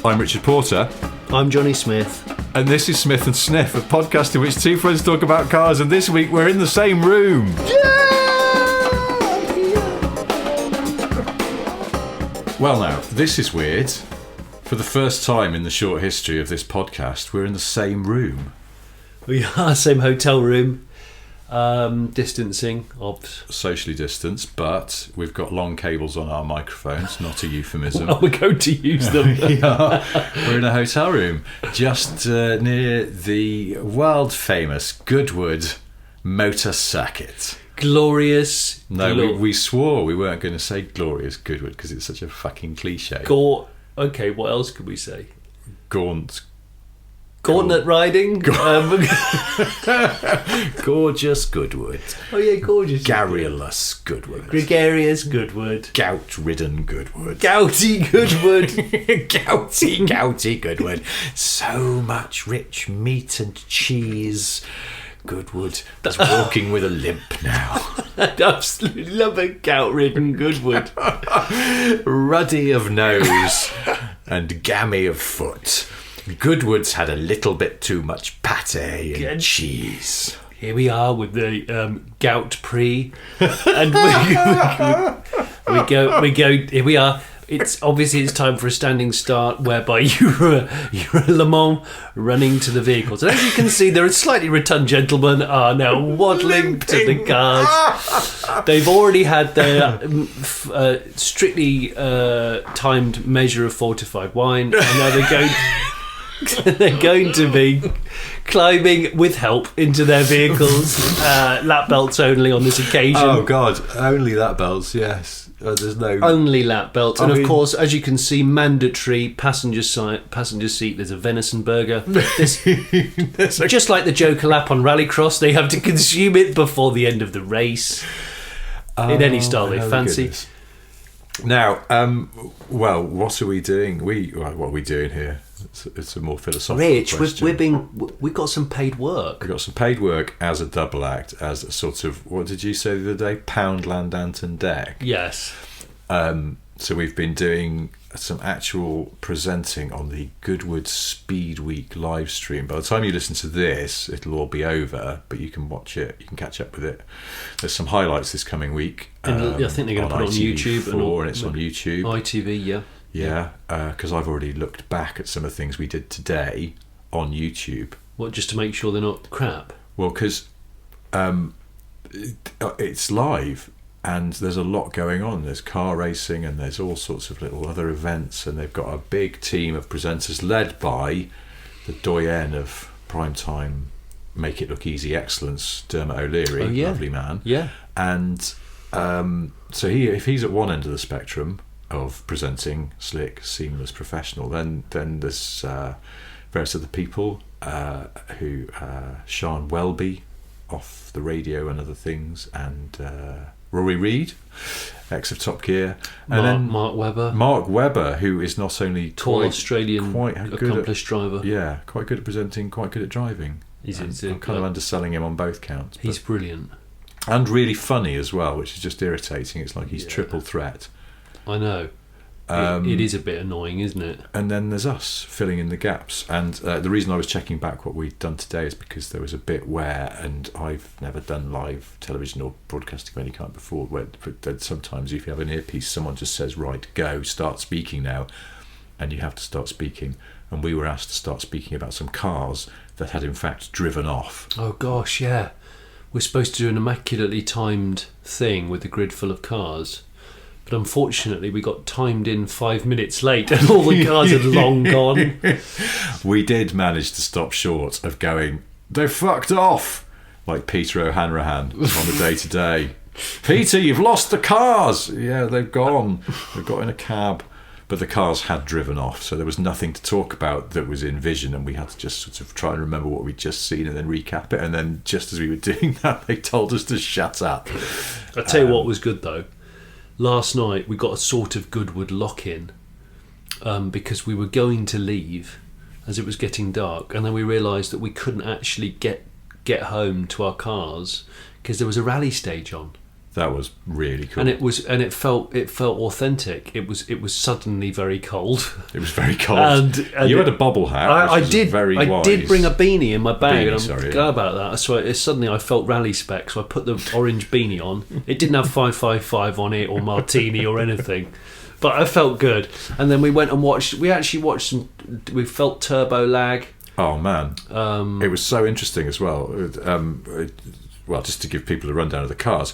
I'm Richard Porter. I'm Johnny Smith. And this is Smith and Sniff, a podcast in which two friends talk about cars, and this week we're in the same room. Well now, this is weird. For the first time in the short history of this podcast, we're in the same room. We are, same hotel room. Distancing, obs. Socially distanced, but we've got long cables on our microphones, not a euphemism. Well, we're going to use them. We're in a hotel room just near the world-famous Goodwood motor circuit. Glorious. No, we swore we weren't going to say glorious Goodwood because it's such a fucking cliche. Okay, what else could we say? Gauntlet riding. Gorgeous Goodwood. Oh yeah, gorgeous. Garrulous Goodwood. Gregarious Goodwood. Gout-ridden Goodwood. Gouty Goodwood. Gouty Goodwood. So much rich meat and cheese. Goodwood is walking with a limp now. I absolutely love a gout-ridden Goodwood. Ruddy of nose and gammy of foot. Goodwood's had a little bit too much pate and cheese. Here we are with the gout pre, and we go. Here we are. It's time for a standing start, whereby you're a Le Mans running to the vehicles. And as you can see, there are slightly rotund gentlemen are now waddling to the cars. They've already had their strictly timed measure of fortified wine, and now they're going to be climbing with help into their vehicles. Lap belts only on this occasion. Oh God, only lap belts, yes. There's no only lap belts, and of course, as you can see, mandatory passenger seat. There's a venison burger. Just like the Joker lap on Rallycross, they have to consume it before the end of the race in any style they fancy. Goodness. Now, well, what are we doing? What are we doing here? It's a more philosophical Rich, question. we've got some paid work. We've got some paid work as a double act, as a sort of, what did you say the other day? Poundland Anton Deck. Yes. So we've been doing some actual presenting on the Goodwood SpeedWeek live stream. By the time you listen to this, it'll all be over, but you can watch it, you can catch up with it. There's some highlights this coming week. I think they're going to put it on YouTube. And it's on YouTube. ITV, yeah. Yeah, because I've already looked back at some of the things we did today on YouTube. What, just to make sure they're not crap? Well, because it's live and there's a lot going on. There's car racing and there's all sorts of little other events, and they've got a big team of presenters led by the doyen of primetime Make It Look Easy excellence, Dermot O'Leary, lovely man. Yeah. And so if he's at one end of the spectrum of presenting slick, seamless, professional, then there's various other people who Sean Welby off the radio and other things, and Rory Reid, ex of Top Gear, and Mark Webber, who is not only tall Australian quite accomplished driver, quite good at presenting, quite good at driving. I'm kind of underselling him on both counts. He's brilliant and really funny as well, which is just irritating. It's like he's triple threat. I know. It is a bit annoying, isn't it? And then there's us filling in the gaps. And the reason I was checking back what we'd done today is because there was a bit where, and I've never done live television or broadcasting of any kind before, where sometimes if you have an earpiece, someone just says, right, go, start speaking now. And you have to start speaking. And we were asked to start speaking about some cars that had in fact driven off. Oh gosh, yeah. We're supposed to do an immaculately timed thing with a grid full of cars. But unfortunately, we got timed in 5 minutes late and all the cars had long gone. We did manage to stop short of going, they fucked off, like Peter O'Hanrahan on the day-to-day. Peter, you've lost the cars. Yeah, they've gone. They've got in a cab. But the cars had driven off, so there was nothing to talk about that was in vision, and we had to just sort of try and remember what we'd just seen and then recap it. And then just as we were doing that, they told us to shut up. I'll tell you what was good, though. Last night, we got a sort of Goodwood lock-in because we were going to leave as it was getting dark, and then we realised that we couldn't actually get home to our cars because there was a rally stage on. That was really cool. And it felt authentic. It was suddenly very cold. It was very cold. And you had a bobble hat. I which did. was very I wise. did bring a beanie in my bag, and I'm sorry, glad about that. So suddenly I felt rally spec. So I put the orange beanie on. It didn't have 555 on it or martini or anything, but I felt good. And then we went and watched. We actually watched some. We felt turbo lag. Oh man, it was so interesting as well. Well, just to give people a rundown of the cars.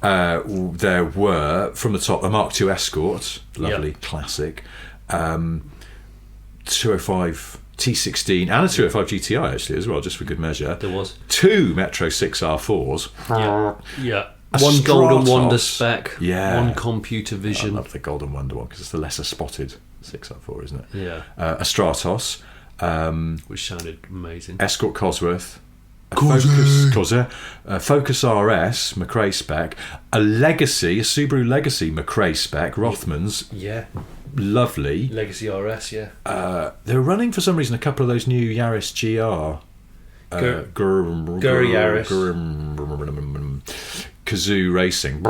There were, from the top, a Mark II Escort, lovely, classic, 205 T16 and a 205 GTI actually as well, just for good measure. There was 2 Metro 6R4s. Yeah. A One Golden Stratos. Wonder spec. Yeah. One Computer Vision. I love the Golden Wonder one because it's the lesser spotted 6R4, isn't it? Yeah. A Stratos. Which sounded amazing. Escort Cosworth. Focus RS McRae spec, a Subaru Legacy McRae spec, Rothmans, Yeah. lovely. Legacy RS, yeah. They were running for some reason a couple of those new Yaris GR, Yaris, Kazoo Racing,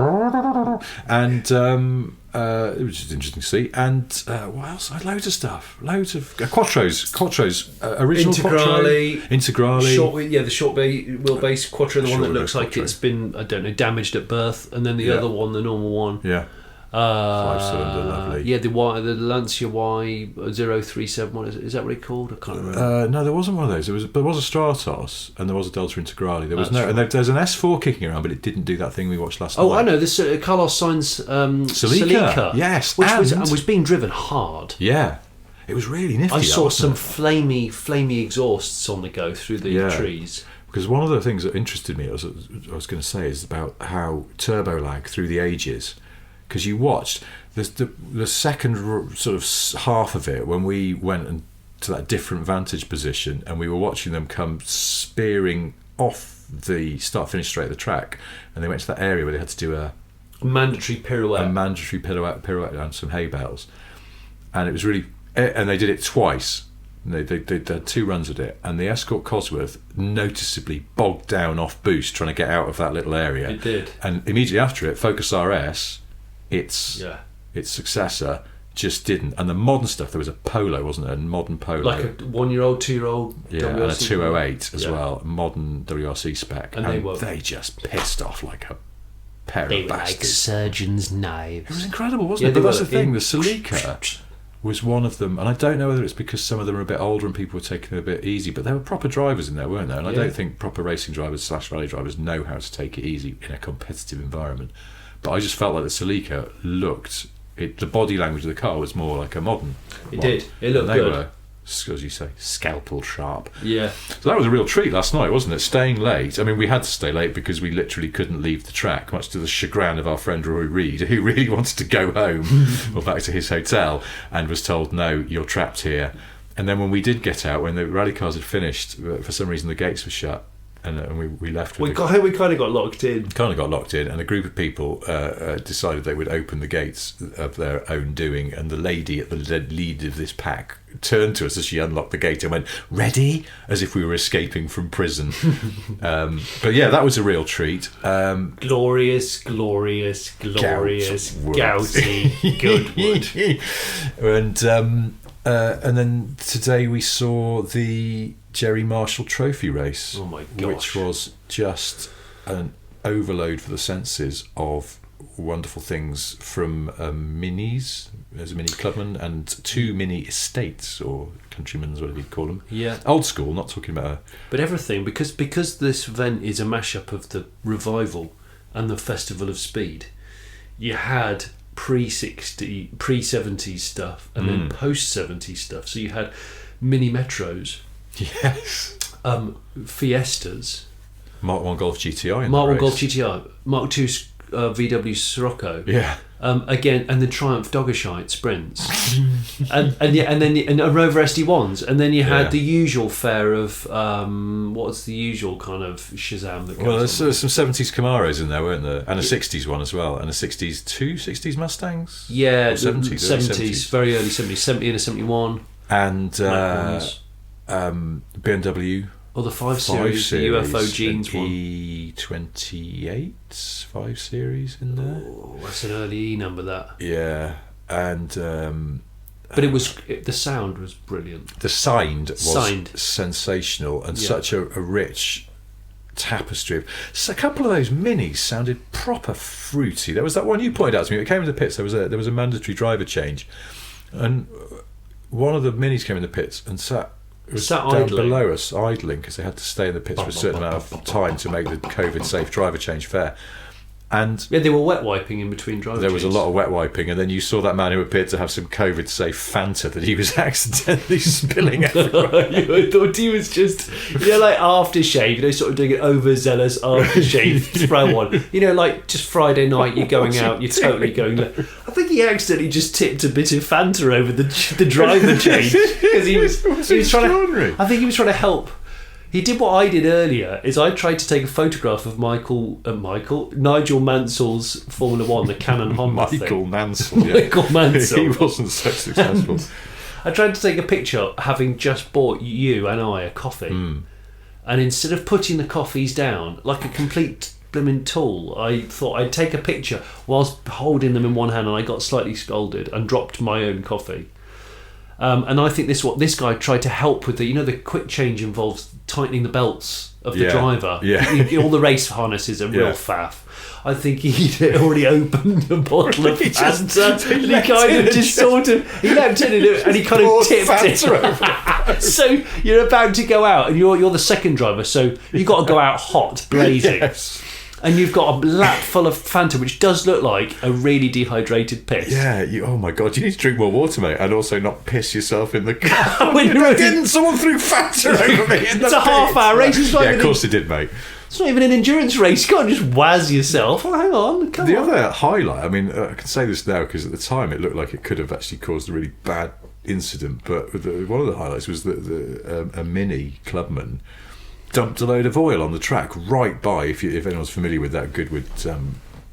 and it was just interesting to see. And what else? I had loads of stuff, loads of Quattros, original Integrale, the short wheelbase Quattro, the one that looks like Quattro. it's been, I don't know, damaged at birth, and then the other one, the normal one. Yeah. 5-cylinder, lovely. Yeah, the Lancia Y037. What is that? What it's called? I can't remember. No, there wasn't one of those. There was a Stratos and there was a Delta Integrale. There was That's and there's an S4 kicking around, but it didn't do that thing we watched last night. Oh, I know. This Carlos Sainz Celica. Yes, which was being driven hard. Yeah, it was really nifty. I saw some flamey exhausts on the go through the trees. Because one of the things that interested me, I was going to say, is about how turbo lag through the ages. Because you watched the second sort of half of it when we went to that different vantage position and we were watching them come spearing off the start-finish straight at the track, and they went to that area where they had to do a mandatory pirouette down some hay bales, and it was really, and they did it twice. They had 2 runs at it, and the Escort Cosworth noticeably bogged down off boost trying to get out of that little area. It did, and immediately after it, Focus RS. Its successor just didn't, and the modern stuff, there was a Polo, wasn't there? A modern Polo, like a 1-year-old, 2-year-old, yeah, WRC, and a 208 as well, modern WRC spec, and they just pissed off like a pair they of were bastards. like surgeons' knives. It was incredible, wasn't it? But that's the thing. The Celica was one of them, and I don't know whether it's because some of them are a bit older and people were taking it a bit easy, but there were proper drivers in there, weren't there? And I don't think proper racing drivers / rally drivers know how to take it easy in a competitive environment. But I just felt like the Celica the body language of the car was more like a modern It one. did. It looked they good. were, as you say, scalpel sharp. Yeah. So that was a real treat last night, wasn't it? Staying late. I mean, we had to stay late because we literally couldn't leave the track, much to the chagrin of our friend Roy Reid, who really wanted to go home or back to his hotel and was told, no, you're trapped here. And then when we did get out, when the rally cars had finished, for some reason the gates were shut. And we left. We kind of got locked in. And a group of people decided they would open the gates of their own doing. And the lady at the lead of this pack turned to us as she unlocked the gate and went, "Ready?" as if we were escaping from prison. But yeah, that was a real treat. Glorious, gouty Goodwood. And then today we saw the Jerry Marshall Trophy race, oh my gosh, which was just an overload for the senses of wonderful things from minis. There's a mini clubman and 2 mini estates or countrymen's, whatever you'd call them. Yeah, old school. Not talking about but everything because this event is a mashup of the revival and the Festival of Speed. You had pre-60s, pre-70s stuff and then post-70s stuff. So you had mini Metros. Yes. Fiestas. Mark 1 Golf GTI. Mark 1 Golf GTI. Mark 2 VW Scirocco. Yeah. Again, and the Triumph Doggershite Sprints. and Rover SD1s. And then you had the usual fare of, what's the usual kind of Shazam that goes Well, there's some 70s Camaros in there, weren't there? And a 60s one as well. And a 60s Mustangs? Yeah, or 70s, 70s, very early 70s, 70 and a 71. And BMW Well, the 5 Series, the UFO Jeans one. E28 5 Series in there. Oh, that's an early E number, that. Yeah, and but the sound was brilliant. the sound was sensational, and such a rich tapestry. So a couple of those minis sounded proper fruity. There was that one you pointed out to me. It came in the pits. There was a mandatory driver change, and one of the minis came in the pits and sat down idling below us, idling, because they had to stay in the pits for a certain amount of time to make the COVID-safe driver change fair. And yeah, they were wet wiping in between driver there was a lot of wet wiping, and then you saw that man who appeared to have some COVID-safe Fanta that he was accidentally spilling everywhere. I thought he was just, like aftershave, sort of doing an overzealous aftershave throw on. Like just Friday night, you're going out, you're totally going. I think he accidentally just tipped a bit of Fanta over the driver change because he was trying to. I think he was trying to help. He did what I did earlier. Is I tried to take a photograph of Nigel Mansell's Formula One, the Canon Honda thing. Michael Mansell. Yeah. Michael Mansell. He wasn't so successful. I tried to take a picture having just bought you and I a coffee, and instead of putting the coffees down like a complete blooming tool, I thought I'd take a picture whilst holding them in one hand, and I got slightly scolded and dropped my own coffee. And I think this guy tried to help with the quick change involves tightening the belts of the driver. Yeah. All the race harnesses are real faff. I think he'd already opened a bottle of Fanta, and he kind of just sort of he leapt in and he kind of tipped it. So you're about to go out, and you're the second driver, so you've got to go out hot, blazing. Yes. And you've got a lap full of Fanta, which does look like a really dehydrated piss. Yeah, oh my God, you need to drink more water, mate, and also not piss yourself in the car. Didn't someone threw Fanta over me in the It's a half-hour race. Yeah, of course it did, mate. It's not even an endurance race. You can't just wazz yourself. Oh, hang on, come on. The other highlight, I mean, I can say this now because at the time it looked like it could have actually caused a really bad incident, but one of the highlights was that a Mini clubman dumped a load of oil on the track right by, if anyone's familiar with that Goodwood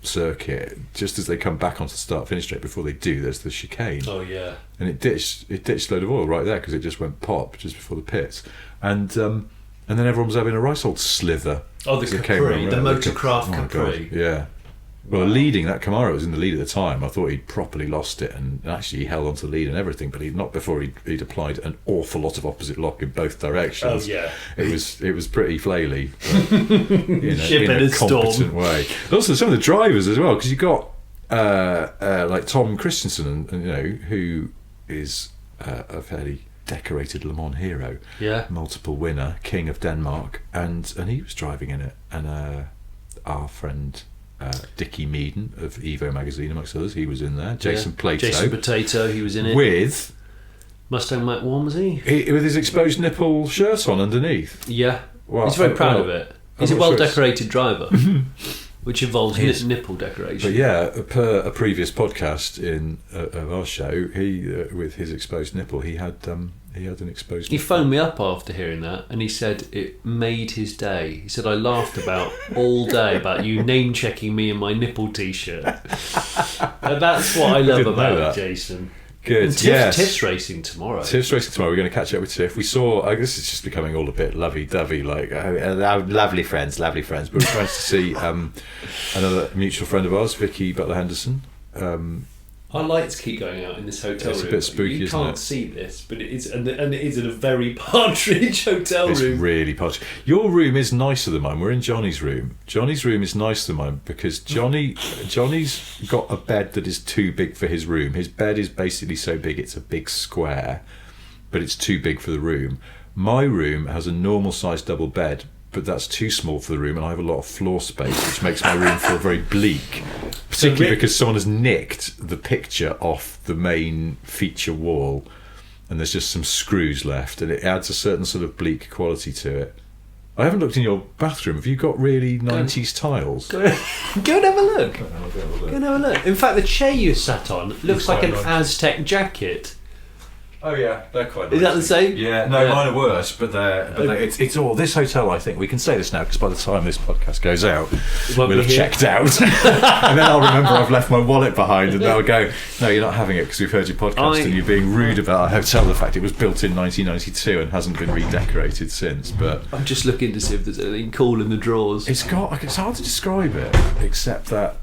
circuit, just as they come back onto the start-finish straight. Before they do, there's the chicane. Oh yeah. And it ditched a load of oil right there because it just went pop just before the pits, and then everyone was having a right old slither. Oh, the Capri, the Motorcraft Capri. God, yeah. Well, leading that Camaro was in the lead at the time. I thought he'd properly lost it, and actually he held onto the lead and everything, but not before he'd applied an awful lot of opposite lock in both directions. Oh yeah, it was pretty flaily, in a competent way. And also some of the drivers as well, because you got like Tom Christensen, and who is a fairly decorated Le Mans hero, multiple winner, king of Denmark, and he was driving in it, and our friend Dickie Meaden of Evo magazine, amongst others, he was in there. Jason Plato, he was in it with Mustang Mach 1, was he? With his exposed nipple shirt on underneath. Yeah, he's very proud of it. He's a well-decorated driver, which involves nipple decoration. But yeah, per a previous podcast of our show, he with his exposed nipple, he had an exposed nipple. He phoned me up after hearing that, and he said it made his day. He said, I laughed all day about you name-checking me in my nipple T-shirt. And that's what I love about Jason. Good. Tiff's racing tomorrow. Tiff's racing tomorrow. We're going to catch up with Tiff. We saw, I guess it's just becoming all a bit lovey-dovey, like lovely friends. But we're trying to see another mutual friend of ours, Vicky Butler-Henderson. Our lights keep going out in this hotel room. It's a bit spooky, isn't it? You can't see this, but it is, and it is in a very partridge hotel room. It's really partridge. Your room is nicer than mine. We're in Johnny's room. Johnny's room is nicer than mine because Johnny's got a bed that is too big for his room. His bed is basically so big it's a big square, but it's too big for the room. My room has a normal sized double bed, but that's too small for the room, and I have a lot of floor space, which makes my room feel very bleak, particularly because someone has nicked the picture off the main feature wall, and there's just some screws left, and it adds a certain sort of bleak quality to it. I haven't looked in your bathroom. Have you got really 90s tiles? Go and have a look. Go and have a look. In fact, the chair you sat on looks like an Aztec jacket. Oh yeah, they're quite nice. Is that the same? Yeah, no, mine are worse, but it's all this hotel. I think we can say this now because by the time this podcast goes out, we'll have checked out, and then I'll remember I've left my wallet behind, and they'll go, "No, you're not having it because we've heard your podcast and you're being rude about our hotel. The fact it was built in 1992 and hasn't been redecorated since." But I'm just looking to see if there's anything cool in the drawers. it's hard to describe it, except that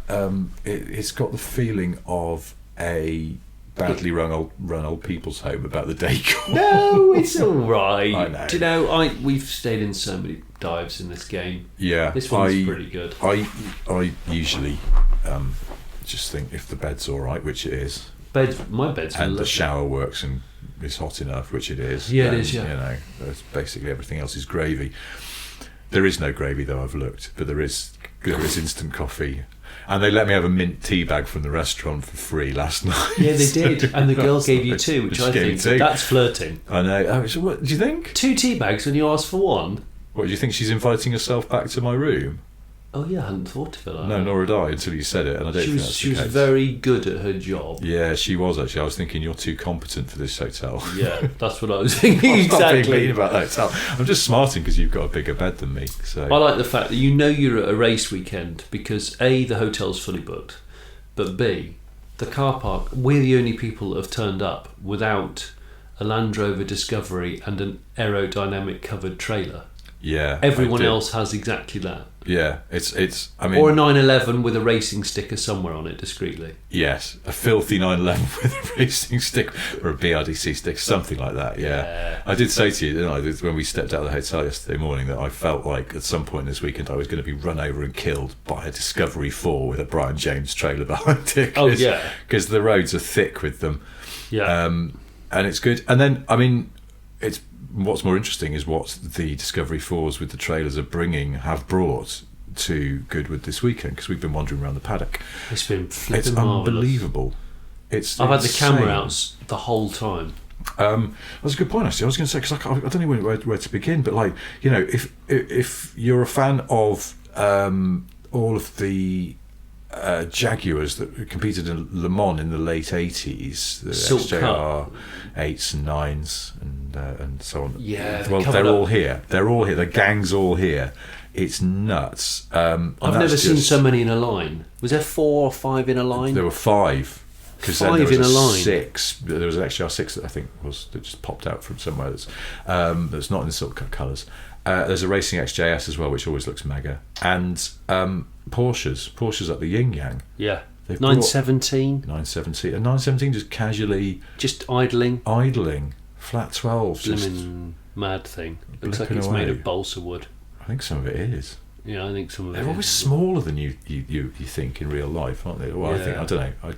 it's got the feeling of a badly run old people's home about the decor. No, it's all right. I know. Do you know, we've stayed in so many dives in this game. Yeah, This one's pretty good. I usually just think if the bed's all right, which it is, My bed's and lovely. the shower works and is hot enough, which it is. Yeah, it then, is, yeah. You know, basically everything else is gravy. There is no gravy though. I've looked, but there is instant coffee. And they let me have a mint tea bag from the restaurant for free last night. Yeah, they did. And the girl gave you two, which I think that's flirting. I know. Oh, so what do you think? 2 tea bags when you asked for one? What do you think? She's inviting herself back to my room? Oh yeah, I hadn't thought of it like No, that. nor had I until you said it, and I don't think that's She the was case. very good at her job. Yeah, she was actually. I was thinking you're too competent for this hotel. Yeah, that's what I was thinking. I'm not being Exactly. mean about that hotel. I'm just smarting because you've got a bigger bed than me. So I like the fact that you're at a race weekend because A, the hotel's fully booked, but B, the car park, we're the only people that have turned up without a Land Rover Discovery and an aerodynamic covered trailer. yeah, Everyone I did. else has exactly that. Yeah, it's. I mean, Or a 911 with a racing sticker somewhere on it discreetly. yes, a filthy 911 with a racing stick or a BRDC stick, something like that. Yeah. I did say to you, didn't I, when we stepped out of the hotel yesterday morning, that I felt like at some point this weekend I was going to be run over and killed by a Discovery 4 with a Brian James trailer behind it. Oh, yeah. Because the roads are thick with them. Yeah. And it's good. And then, I mean, it's what's more interesting is what the Discovery 4s with the trailers have brought to Goodwood this weekend, because we've been wandering around the paddock. It's been flipping It's marvellous. unbelievable. I've had the camera out the whole time. That's a good point, actually. I was going to say, because I don't know where to begin, but like, you know, if you're a fan of all of the Jaguars that competed in Le Mans in the late 80s, the Silk XJR 8s and 9s and so on. Yeah, well, covered they're up. all here. They're all here. The gang's all here. It's nuts. I've never seen so many in a line. Was there 4 or 5 in a line? There were 5. Because then 5 there was in a line. 6. There was an XJR 6 that I think that just popped out from somewhere that's not in the silk cut colours. There's a racing XJS as well, which always looks mega, and Porsches at the yin yang. Yeah. They've 917. 917 and 917 just casually Just idling. flat 12s. Just, Blimmin' mad thing. Looks like blipping it's made away. of balsa wood. I think some of it is. Yeah, I think some of it They're always is. smaller than you think in real life, aren't they? Well, Yeah. I don't know.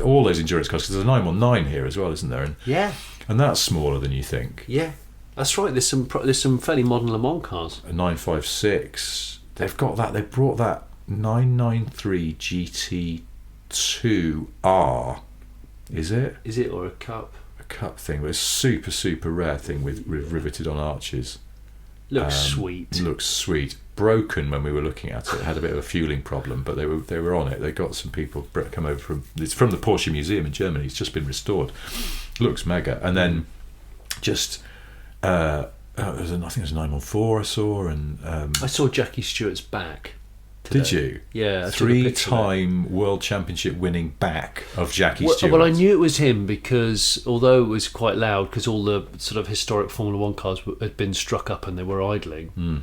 All those endurance cars, because there's a 919 here as well, isn't there? Yeah. And that's smaller than you think. Yeah. That's right. There's some fairly modern Le Mans cars. A 956. They've got that. They brought that 993 GT2R. Is it Is it, or a cup? a cup thing? But it's super super rare thing with riveted on arches. Looks sweet. Looks sweet. Broken when we were looking at it. Had a bit of a fueling problem, but they were on it. They got some people come over from. It's from the Porsche Museum in Germany. It's just been restored. Looks mega. And then just. I think it was 914 I saw, and I saw Jackie Stewart's back today. did you? Yeah, I took a picture of it. 3-time world championship winning back of Jackie Stewart. Well, I knew it was him because although it was quite loud, because all the sort of historic Formula 1 cars had been struck up and they were idling.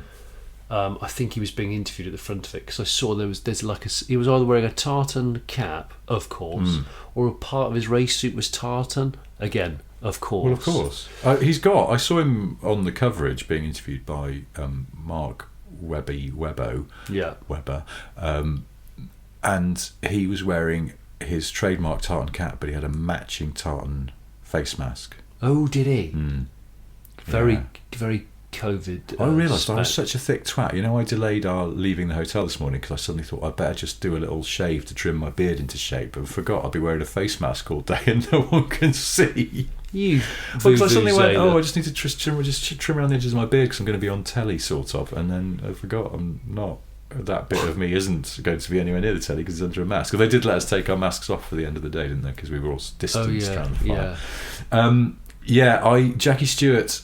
I think he was being interviewed at the front of it, because I saw there's like he was either wearing a tartan cap, of course, or a part of his race suit was tartan again, of course. Well, of course. I saw him on the coverage being interviewed by Mark Webbo. Yeah. Webber. And he was wearing his trademark tartan cap, but he had a matching tartan face mask. Oh, did he? Very COVID. I realised I was spec. such a thick twat. You know, I delayed our leaving the hotel this morning because I suddenly thought I'd better just do a little shave to trim my beard into shape, and forgot I'd be wearing a face mask all day and no one can see. You. Because I suddenly went, Vuvuzela. I just need to trim around the edges of my beard because I'm going to be on telly, sort of. And then I forgot I'm not. That bit of me isn't going to be anywhere near the telly because it's under a mask. They did let us take our masks off for the end of the day, didn't they? Because we were all distanced around the fire. Yeah, Jackie Stewart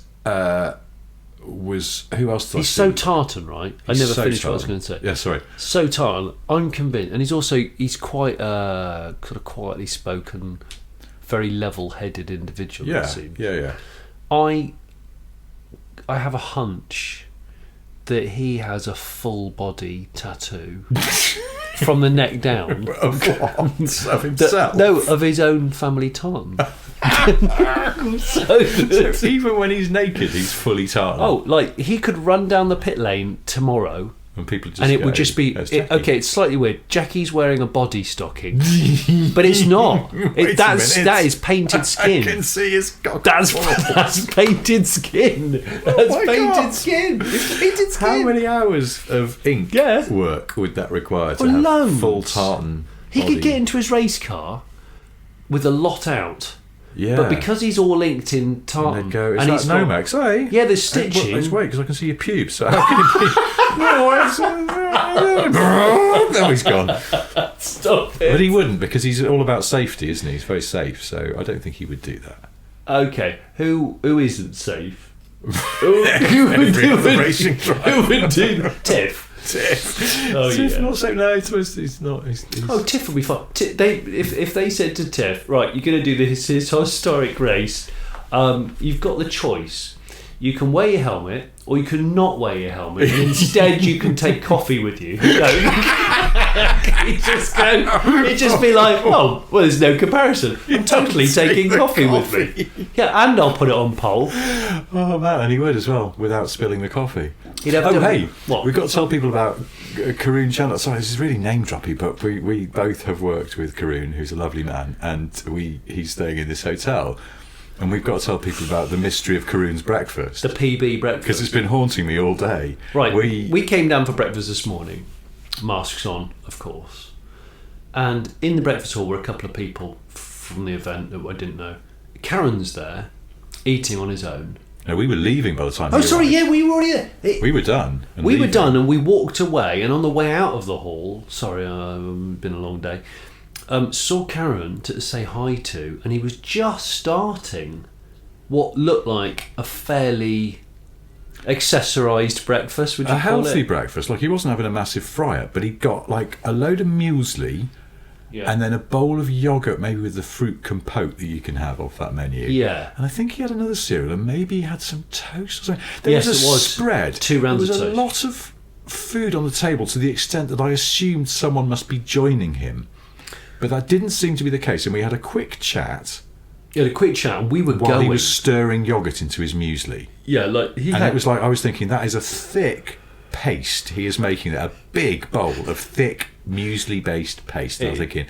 was... Who else did I He's see? so tartan, right? I never finished what I was going to say. Yeah, sorry. So tartan. I'm convinced. And he's quite sort of quietly spoken, very level-headed individual, it seems. Yeah. I have a hunch that he has a full body tattoo from the neck down Of himself? of his own family tartan. So even when he's naked, he's fully tartan. Oh, like he could run down the pit lane tomorrow. And people just and it go, would just be okay. It's slightly weird. Jackie's wearing a body stocking, but it's not. That is painted skin. I can see his cock. That's painted skin. That's painted God. skin. It's painted skin. How many hours of ink work would that require to have loads. full tartan? He body? could get into his race car with a lot out. Yeah. But because he's all linked in tartan, And they'd go, and he's Nomex, eh? Yeah, there's stitching. Let's wait, because I can see your pubes. So how can it be? No, he's gone. Stop it. But he wouldn't, because he's all about safety, isn't he? He's very safe, so I don't think he would do that. Okay, who isn't safe? Who would do that? Who would do that? Tiff. Oh, Tiff, yeah. not safe. No, he's not. He's... Oh, Tiff will be fine. If they said to Tiff, right, you're going to do this historic race, you've got the choice. You can wear your helmet, or you can not wear your helmet. And instead, you can take coffee with you. You just be like, oh, well, there's no comparison. I'm totally taking coffee with me. Yeah, and I'll put it on pole. Oh man, and he would as well, without spilling the coffee. Hey, what? We've got to tell people about Karun Chandhok. Sorry, this is really name droppy, but we both have worked with Karun, who's a lovely man, and he's staying in this hotel. And we've got to tell people about the mystery of Karun's breakfast. The PB breakfast. Because it's been haunting me all day. Right, we came down for breakfast this morning, masks on, of course. And in the breakfast hall were a couple of people from the event that I didn't know. Karun's there, eating on his own. No, we were leaving by the time we were already there. We were done. We were done and we walked away, and on the way out of the hall, sorry, been a long day, saw Karun to say hi to, and he was just starting what looked like a fairly accessorised breakfast, would you call it? A healthy breakfast. Like, he wasn't having a massive fryer, but he got like a load of muesli and then a bowl of yoghurt, maybe with the fruit compote that you can have off that menu. Yeah. And I think he had another cereal, and maybe he had some toast or something. There was a spread. 2 rounds of toast. There was a lot of food on the table, to the extent that I assumed someone must be joining him. But that didn't seem to be the case, and we had a quick chat. You had a quick chat, and we were while he was stirring yoghurt into his muesli. Yeah, like it was like, I was thinking, that is a thick paste he is making there, a big bowl of thick muesli-based paste. And I was thinking,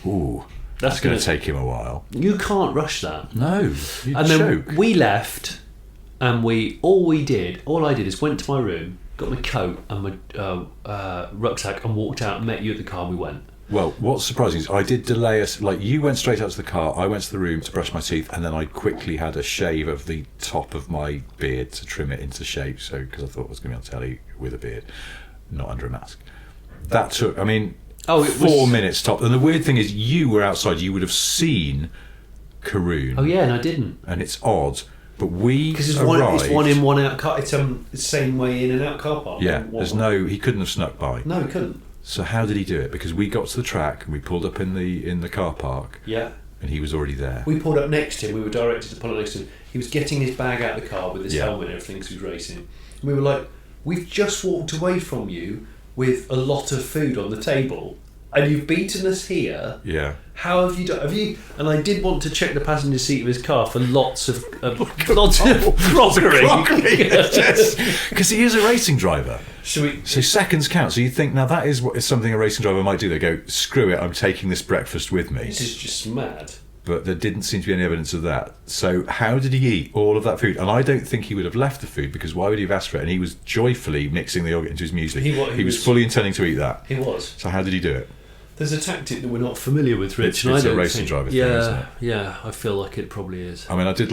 ooh, that's going to take him a while. You can't rush that. No, you'd and choke. Then we left, and all I did is went to my room, got my coat and my rucksack, and walked out and met you at the car, and we went. Well, what's surprising is I did delay us. Like, you went straight out to the car, I went to the room to brush my teeth, and then I quickly had a shave of the top of my beard to trim it into shape. So, because I thought I was going to be on telly with a beard, not under a mask. That took, 4 minutes top. And the weird thing is, you were outside. You would have seen Karun. Oh yeah, and I didn't. And it's odd, but because it's one in, one out car. It's the same way in and out car park. Yeah, he couldn't have snuck by. No, he couldn't. So how did he do it? Because we got to the track and we pulled up in the car park. Yeah. And he was already there. We pulled up next to him. We were directed to pull up next to him. He was getting his bag out of the car with his helmet and everything because he was racing. And we were like, we've just walked away from you with a lot of food on the table, and you've beaten us here. Yeah. How have you done? And I did want to check the passenger seat of his car for lots of crockery. Because he is a racing driver. So seconds count. So you think, now that is something a racing driver might do. They go, screw it, I'm taking this breakfast with me. This is just mad. But there didn't seem to be any evidence of that. So how did he eat all of that food? And I don't think he would have left the food, because why would he have asked for it? And he was joyfully mixing the yogurt into his muesli. He was fully intending to eat that. He was. So how did he do it? There's a tactic that we're not familiar with, Rich. It's a racing driver thing, isn't it? Yeah, I feel like it probably is. I mean, I did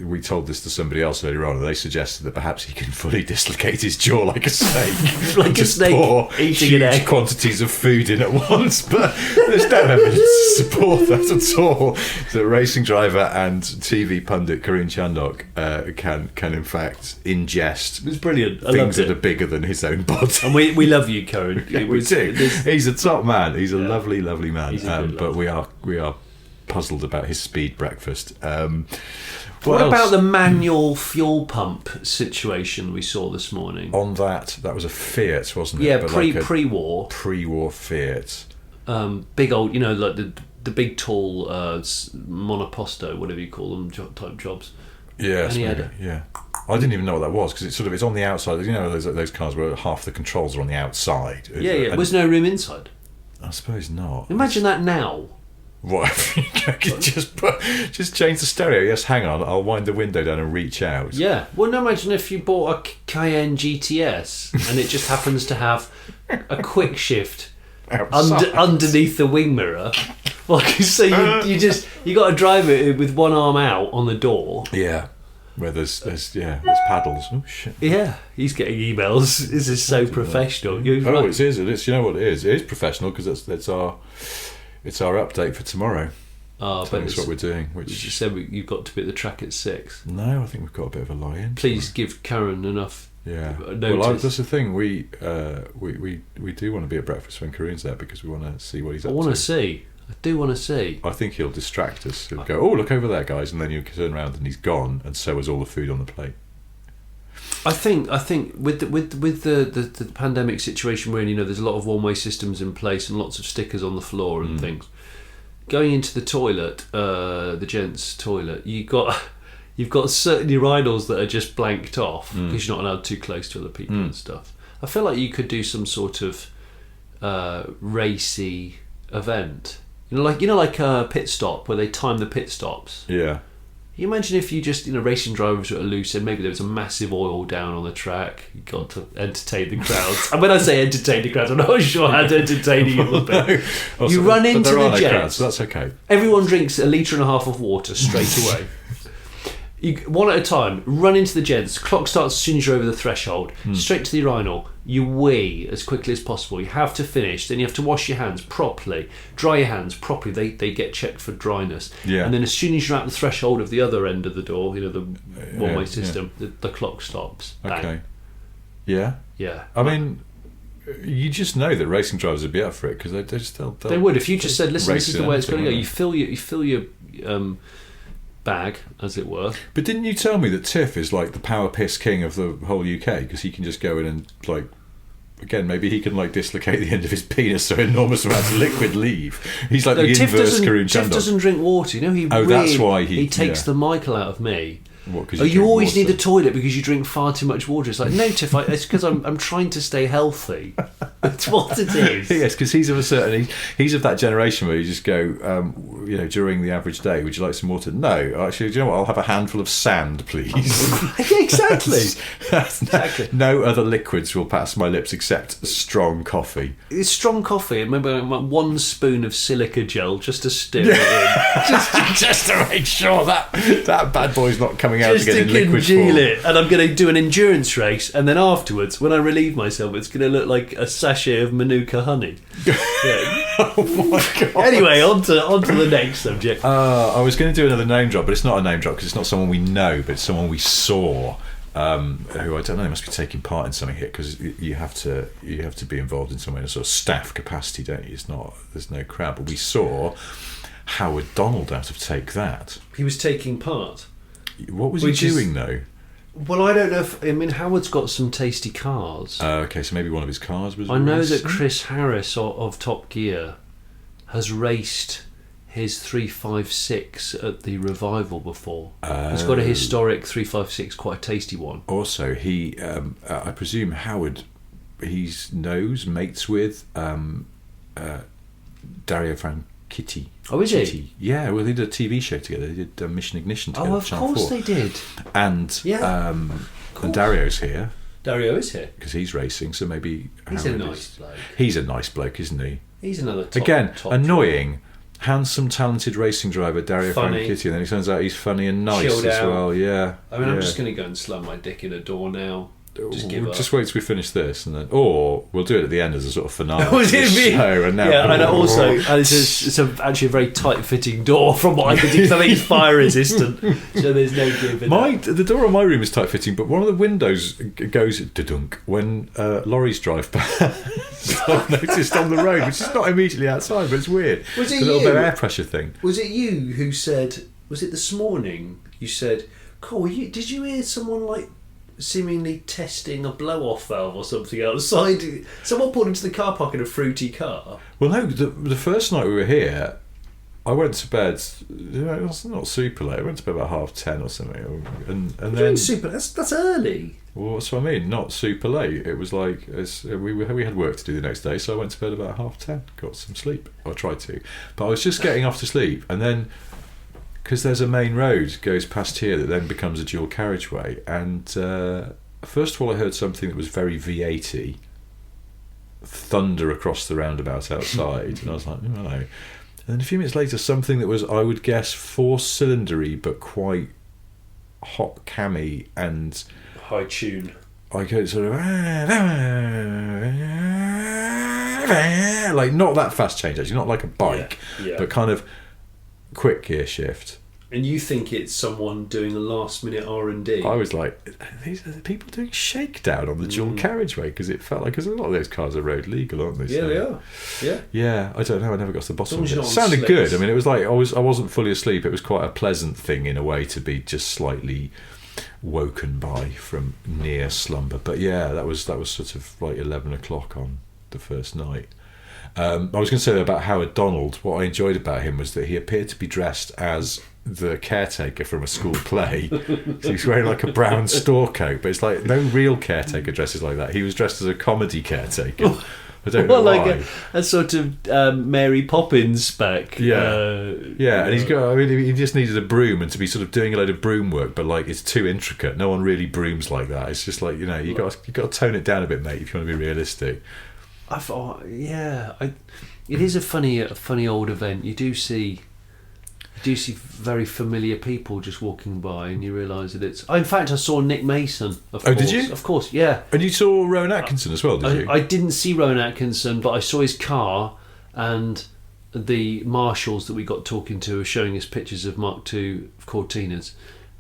we told this to somebody else earlier on, and they suggested that perhaps he can fully dislocate his jaw like a snake. Like just a snake pour eating an egg. huge quantities of food in at once, but there's no evidence to support that at all. The racing driver and TV pundit Karun Chandhok can in fact ingest It was brilliant. I things loved that it. are bigger than his own body. And we love you, Karun. We do. He's a top man. He's a lovely, lovely man. He's a good But lad. we are puzzled about his speed breakfast. What else? about the manual fuel pump situation we saw this morning? On that was a Fiat, wasn't it? Yeah, But pre-war. Pre-war Fiat. Big old, like the big tall monoposto, whatever you call them, type jobs. Yeah, And he had yeah. I didn't even know what that was because it's on the outside. You know, those cars where half the controls are on the outside. Yeah. And There was no room inside. I suppose not. Imagine that now. What? just change the stereo. Yes, hang on. I'll wind the window down and reach out. Yeah. Well, now imagine if you bought a Cayenne GTS and it just happens to have a quick shift underneath the wing mirror. Like, so you got to drive it with one arm out on the door. Yeah. Where there's paddles. Oh shit. Yeah, he's getting emails. This is so professional. It is. You know what it is? It is professional because it's our update for tomorrow. But that's what we're doing. Which you said you've got to be at the track at 6. No, I think we've got a bit of a lie-in. Please give Karun enough. Yeah. Notice. Well, that's the thing. We do want to be at breakfast when Karun's there because we want to see what he's up to. I do want to see. I think he'll distract us. He'll go, "Oh, look over there, guys," and then you turn around and he's gone, and so is all the food on the plate. I think with the pandemic situation we're in, there's a lot of one-way systems in place and lots of stickers on the floor and things. Going into the toilet, the gents' toilet, you've got certain urinals that are just blanked off because you're not allowed too close to other people and stuff. I feel like you could do some sort of racy event. Like a pit stop where they time the pit stops. Yeah. You imagine if you just, racing drivers were at a loose end, maybe there was a massive oil down on the track, you got to entertain the crowds. And when I say entertain the crowds, I'm not sure how entertaining it would be. You run into the jets. So that's okay. Everyone drinks 1.5 litres of water straight away. You, one at a time, run into the gents. Clock starts as soon as you're over the threshold. Straight to the urinal. You wee as quickly as possible. You have to finish. Then you have to wash your hands properly. Dry your hands properly. They get checked for dryness. Yeah. And then as soon as you're at the threshold of the other end of the door, the one-way system, the clock stops. Bang. Okay. Yeah. Yeah. I mean, you just know that racing drivers would be up for it because they would. If you just said, "Listen, this is the way it's going to go," anything, you fill your bag, as it were. But didn't you tell me that Tiff is like the power piss king of the whole UK because he can just go in and again, maybe he can dislocate the end of his penis so enormous amounts of liquid leave. He's like the inverse Karun Chandhok. Tiff doesn't drink water. That's why he takes the Michael out of me. What, 'cause you always water? need the toilet because you drink far too much water. It's like, no, Tiff, it's because I'm trying to stay healthy. That's what it is. Yes, because he's of a certain he's of that generation where you just go, during the average day, would you like some water? No, actually, do you know what? I'll have a handful of sand, please. Exactly. Exactly. No other liquids will pass my lips except strong coffee. It's strong coffee, and maybe 1 spoon of silica gel just to stir it in. just to make sure that bad boy's not coming out Just again to in liquid congeal form. it, and I'm going to do an endurance race, and then afterwards, when I relieve myself, it's going to look like a sachet of Manuka honey. Yeah. Oh my god! Anyway, on to the next subject. I was going to do another name drop, but it's not a name drop because it's not someone we know, but it's someone we saw. Who I don't know, they must be taking part in something here because you have to be involved in some way in a sort of staff capacity, don't you? There's no crowd, but we saw Howard Donald out of Take That. He was taking part. What was he doing though? Well, I don't know. Howard's got some tasty cars. Okay, so maybe one of his cars was. I know that Chris Harris of Top Gear has raced his 356 at the Revival before. He's got a historic 356, quite a tasty one. Also, he, I presume Howard, mates with Dario Franchitti. Oh, is he? Yeah, well, they did a TV show together. They did Mission Ignition together. Oh, of course they did. And and Dario's here Dario is here because he's racing. So maybe he's a nice bloke. He's a nice bloke, isn't he? He's another top annoying, handsome, talented racing driver, Dario Funny. Franchitti, and then he turns out he's funny and nice Chilled as out. well. Yeah. I mean, I'm just going to go and slam my dick in a door now. Just give We'll up. just wait till we finish this, and then, or we'll do it at the end as a sort of finale. Was it of the me? show, and now, Yeah, and also it's actually a very tight-fitting door from what I can do, because I think it's fire resistant, so there's no giving. The door on my room is tight fitting, but one of the windows goes dunk when lorries drive past. I've noticed on the road, which is not immediately outside, but it's weird. Was it it's a little you? bit of air pressure thing. Was it you who said? Was it this morning? You said, "Cool." Did you hear someone like seemingly testing a blow-off valve or something outside? Someone pulled into the car park in a fruity car. Well, no. The first night we were here, I went to bed. It was not super late. I went to bed about 10:30 or something, and then Super. That's early. Well, that's what I mean. Not super late. It was like we had work to do the next day, so I went to bed about 10:30. Got some sleep. I tried to, but I was just getting off to sleep, and then because there's a main road goes past here that then becomes a dual carriageway, and first of all I heard something that was very V80 thunder across the roundabout outside, and I was like, no. And then a few minutes later, something that was, I would guess, 4-cylindery but quite hot cammy and High tune. I go sort of like not that fast change actually, not like a bike, Yeah. but kind of quick gear shift. And you think it's someone doing a last-minute R&D? I was like, these are the people doing shakedown on the dual carriageway, because it felt like, because a lot of those cars are road legal, aren't they? Yeah, So, they are. Yeah. yeah, I don't know. I never got to the bottom of As it. long It as you're not on sounded good. slicks. I mean, it was like I wasn't fully asleep. It was quite a pleasant thing in a way to be just slightly woken by from near slumber. But yeah, that was sort of like 11 o'clock on the first night. I was going to say about Howard Donald. What I enjoyed about him was that he appeared to be dressed as the caretaker from a school play. So he's wearing like a brown store coat, but it's like no real caretaker dresses like that. He was dressed as a comedy caretaker. I don't know Well, why. like a sort of Mary Poppins spec. Yeah, and he's got. I mean, he just needed a broom and to be sort of doing a load of broom work, but like it's too intricate. No one really brooms like that. It's just like, you got to tone it down a bit, mate, if you want to be realistic. I thought, it is a funny old event. You do see very familiar people just walking by, and you realise that it's. In fact, I saw Nick Mason. Of course. Did you? Of course, yeah. And you saw Rowan Atkinson as well, did you? I didn't see Rowan Atkinson, but I saw his car, and the marshals that we got talking to were showing us pictures of Mark II Cortinas.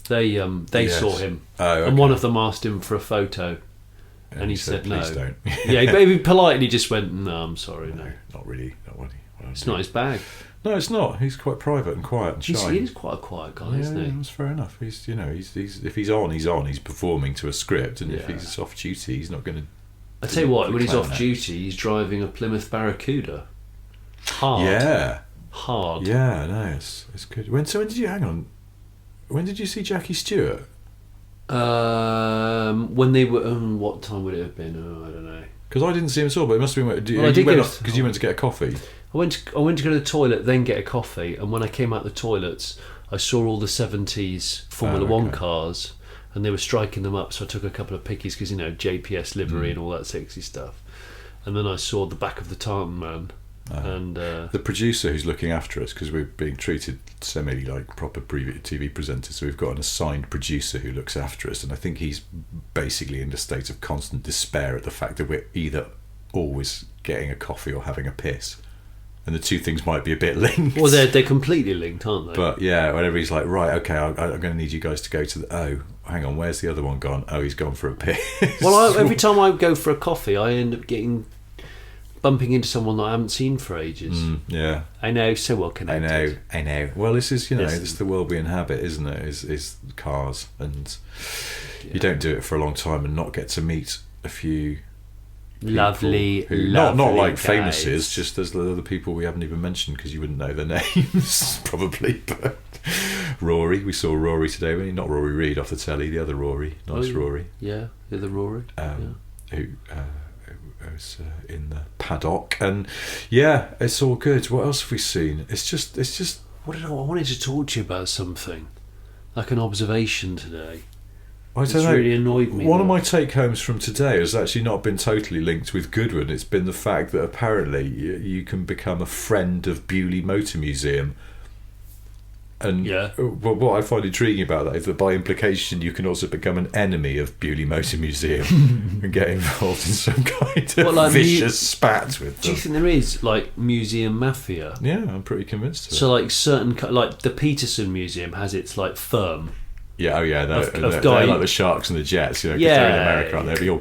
They Yes. saw him, Oh, okay. and one of them asked him for a photo. And he said no. Please don't. Yeah, but he politely just went, "No, I'm sorry, no. Not really. It's not his bag." No, it's not. He's quite private and quiet and shy. He is quite a quiet guy, isn't he? That's fair enough. He's if he's on, he's on. He's performing to a script, and if Yeah. he's off duty, he's not going to. I tell you what, when he's off Clown duty, he's driving a Plymouth Barracuda. Hard. Yeah, Hard. yeah. No, it's good. When did you hang on? When did you see Jackie Stewart? When they were, what time would it have been? Oh, I don't know. Because I didn't see him at all, but it must have been. Well, I did go because you went to get a coffee. I went to go to the toilet, then get a coffee, and when I came out the toilets, I saw all the 70s Formula One cars, and they were striking them up. So I took a couple of pickies because JPS livery and all that sexy stuff. And then I saw the back of the Tartan Man. And the producer who's looking after us, because we're being treated semi like proper TV presenters, so we've got an assigned producer who looks after us, and I think he's basically in a state of constant despair at the fact that we're either always getting a coffee or having a piss, and the two things might be a bit linked. Well, they're completely linked, aren't they? But yeah, whenever he's like, right, okay, I'm going to need you guys to go to the. Hang on, where's the other one gone? Oh, he's gone for a piss. Well, every time I go for a coffee, I end up bumping into someone that I haven't seen for ages. Yeah, I know, so well connected. I know. Well, this is Yes. this is the world we inhabit, isn't it? Is cars, and you don't do it for a long time and not get to meet a few Lovely, who, lovely not like guys. famouses, just there's the other people we haven't even mentioned because you wouldn't know their names probably. But Rory, we saw Rory today. Not Rory Reid off the telly, the other Rory, nice Rory. Yeah, the other Rory. Who was in the paddock, and yeah, it's all good. What else have we seen? It's just. I wanted to talk to you about something, like an observation today. I don't know. Really annoyed me. One of my take homes from today has actually not been totally linked with Goodwood. It's been the fact that apparently you can become a friend of Bewley Motor Museum. And what I find intriguing about that is that by implication you can also become an enemy of Bewley Motor Museum and get involved in some kind of vicious spat with them. Do you think there is like museum mafia? Yeah, I'm pretty convinced of it. So like like the Peterson Museum has its like firm. Yeah, they're like the sharks and the jets, you know, because they're in America, aren't they? They'll be all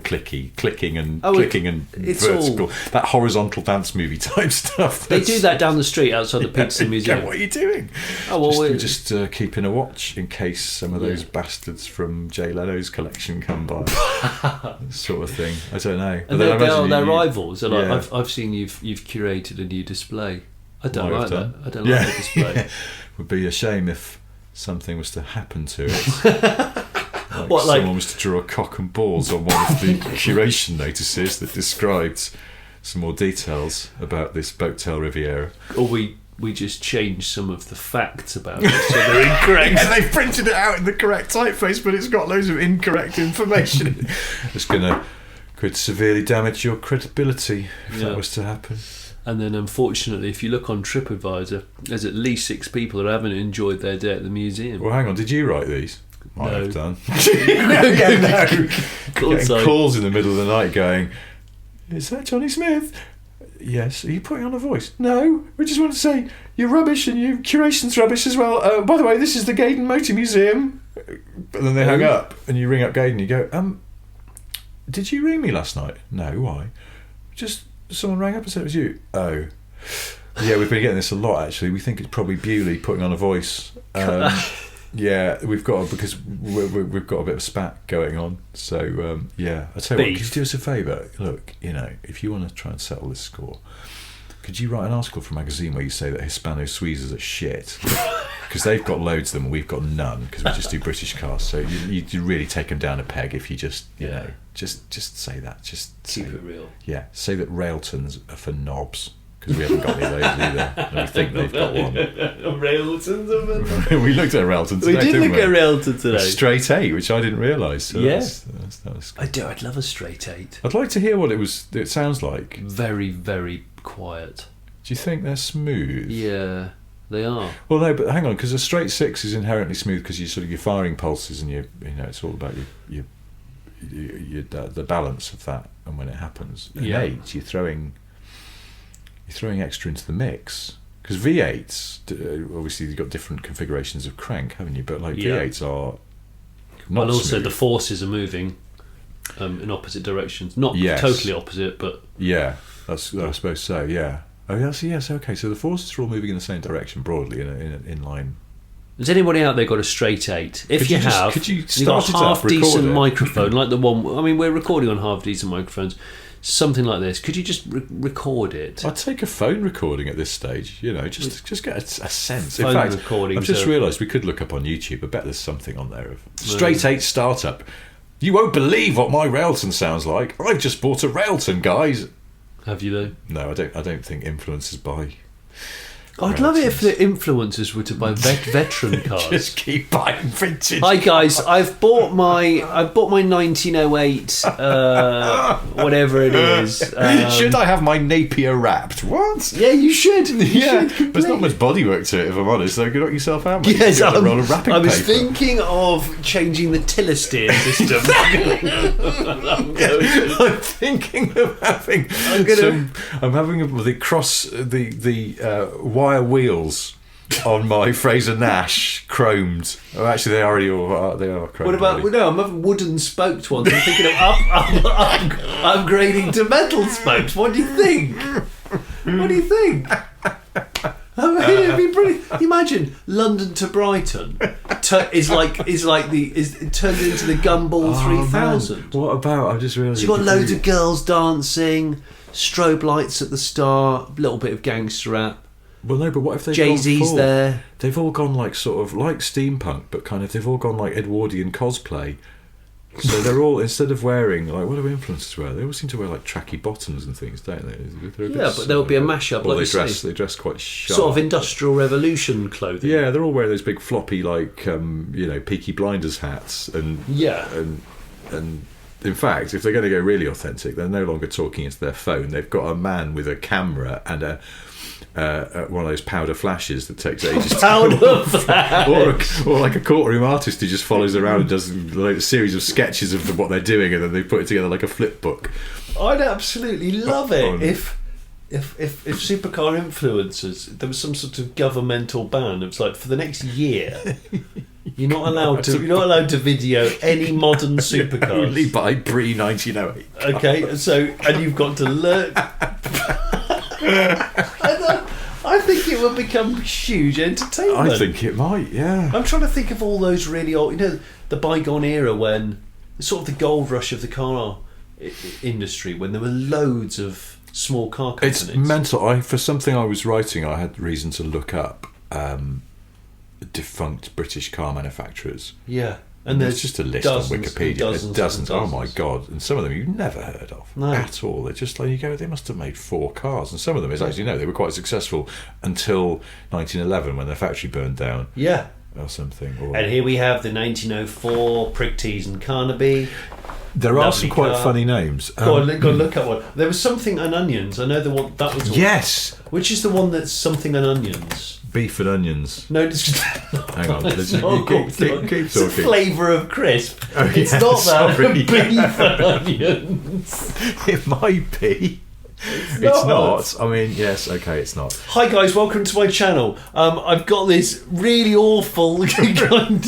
clicking and vertical. That horizontal dance movie type stuff. They do that down the street outside the Peterson Museum. What are you doing? Oh, well, we're just keeping a watch in case some of those bastards from Jay Leno's collection come by. Sort of thing. I don't know. And they're rivals. They're like, I've seen you've curated a new display. I don't like that. I don't like the display. Would be a shame if something was to happen to it. Someone was to draw a cock and balls on one of the curation notices that described some more details about this Boattail Riviera. Or we just changed some of the facts about it so they're incorrect. Yeah, they printed it out in the correct typeface, but it's got loads of incorrect information. It's could severely damage your credibility if that was to happen. And then, unfortunately, if you look on TripAdvisor, there's at least 6 people that haven't enjoyed their day at the museum. Well, hang on, did you write these? Might have done. Getting calls in the middle of the night going, is that Johnny Smith? Yes. Are you putting on a voice? No. We just want to say you're rubbish and your curation's rubbish as well. By the way, this is the Gaydon Motor Museum. And then they hang up and you ring up Gaydon and you go, did you ring me last night? No, why? Just... Someone rang up and said it was you. Oh, yeah, we've been getting this a lot actually. We think it's probably Bewley putting on a voice. Yeah, we've got because we've got a bit of spat going on. So I tell you what, could you do us a favour? Look, you know, if you want to try and settle this score, could you write an article for a magazine where you say that Hispano-Suizes are shit? Because they've got loads of them and we've got none because we just do British cars. So you really take them down a peg if you just you know just say that. Just keep it real. Yeah, say that Railtons are for knobs because we haven't got any of those either. And we think they've got one. Railtons are for knobs. We looked at Railton today. We did look at Railton today. A straight 8, which I didn't realise. So that was I do. I'd love a straight 8. I'd like to hear what it sounds like. Very, very quiet. Do you think they're smooth? Yeah. They are. Well, no, but hang on, because a straight 6 is inherently smooth because you sort of your firing pulses and you know it's all about your the balance of that and when it happens. An 8, you're throwing extra into the mix because V8s obviously you've got different configurations of crank, haven't you? But like V8s are not also smooth. the forces are moving in opposite directions, not totally opposite, but I suppose so. Yeah. Oh yes, okay. So the forces are all moving in the same direction broadly in line. Has anybody out there got a straight 8? If you've got a half decent microphone, like the one. I mean, we're recording on half decent microphones. Something like this. Could you just record it? I'd take a phone recording at this stage. You know, just get a sense. Phone in fact, recordings I've just realised we could look up on YouTube. I bet there's something on there of straight 8 startup. You won't believe what my Railton sounds like. I've just bought a Railton, guys. Have you though? No, I don't think influencers buy. I'd love it if the influencers were to buy veteran cars. Just keep buying vintage. Hi guys, I've bought my 1908 whatever it is. Should I have my Napier wrapped? What? Yeah, you should. There's not much bodywork to it, if I'm honest. So you knock yourself out. Mate. Yes, I was thinking of changing the tiller steer system. I'm thinking of having. I'm having the wire wheels on my Fraser Nash chromed. Oh, actually, they are chromed. What about I'm having wooden spoked ones. I'm thinking of upgrading to metal spokes. What do you think? I mean, it'd be brilliant. Imagine London to Brighton is turned into the Gumball 3000. Man. What about? I just realised. So you've got loads of girls dancing, strobe lights at the start, a little bit of gangster rap. Well, no, but what if they've Jay-Z's there? They've all gone like sort of like steampunk, but kind of they've all gone like Edwardian cosplay. So they're all, instead of wearing, like, what do influencers wear? They all seem to wear, like, tracky bottoms and things, don't they? Yeah, but there'll be a mashup, or like they dress quite sharp. Sort of Industrial Revolution clothing. Yeah, they're all wearing those big floppy, like, Peaky Blinders hats. And in fact, if they're going to go really authentic, they're no longer talking into their phone. They've got a man with a camera and one of those powder flashes that takes ages or like a courtroom artist who just follows around and does like a series of sketches of what they're doing, and then they put it together like a flip book. I'd absolutely love it if supercar influencers, there was some sort of governmental ban. It was like, for the next year you're not allowed to video any modern supercars. Only by pre-1908. Okay, so, and you've got to learn. I think it will become huge entertainment. I think it might, yeah. I'm trying to think of all those really old, the bygone era when, sort of the gold rush of the car industry, when there were loads of small car companies. It's mental. For something I was writing, I had reason to look up defunct British car manufacturers. Yeah. And there's just a list on Wikipedia. There's dozens. Oh my god! And some of them you've never heard of at all. They're just like, you go, they must have made 4 cars, and some of them, as you know, they were quite successful until 1911 when their factory burned down. Yeah. Or something. And here we have the 1904 Pricktees and Carnaby. There are some quite funny names. Go on, look at one. There was Something and Onions. I know the one that was. Yes. Which is the one that's Something and Onions? Beef and onions. No, it's hang on. It's keep it's talking. a flavour of crisp. Oh, it's yeah, not that. sorry. Beef and onions. It might be. It's not. I mean, yes, okay, it's not. Hi guys, welcome to my channel. I've got this really awful kind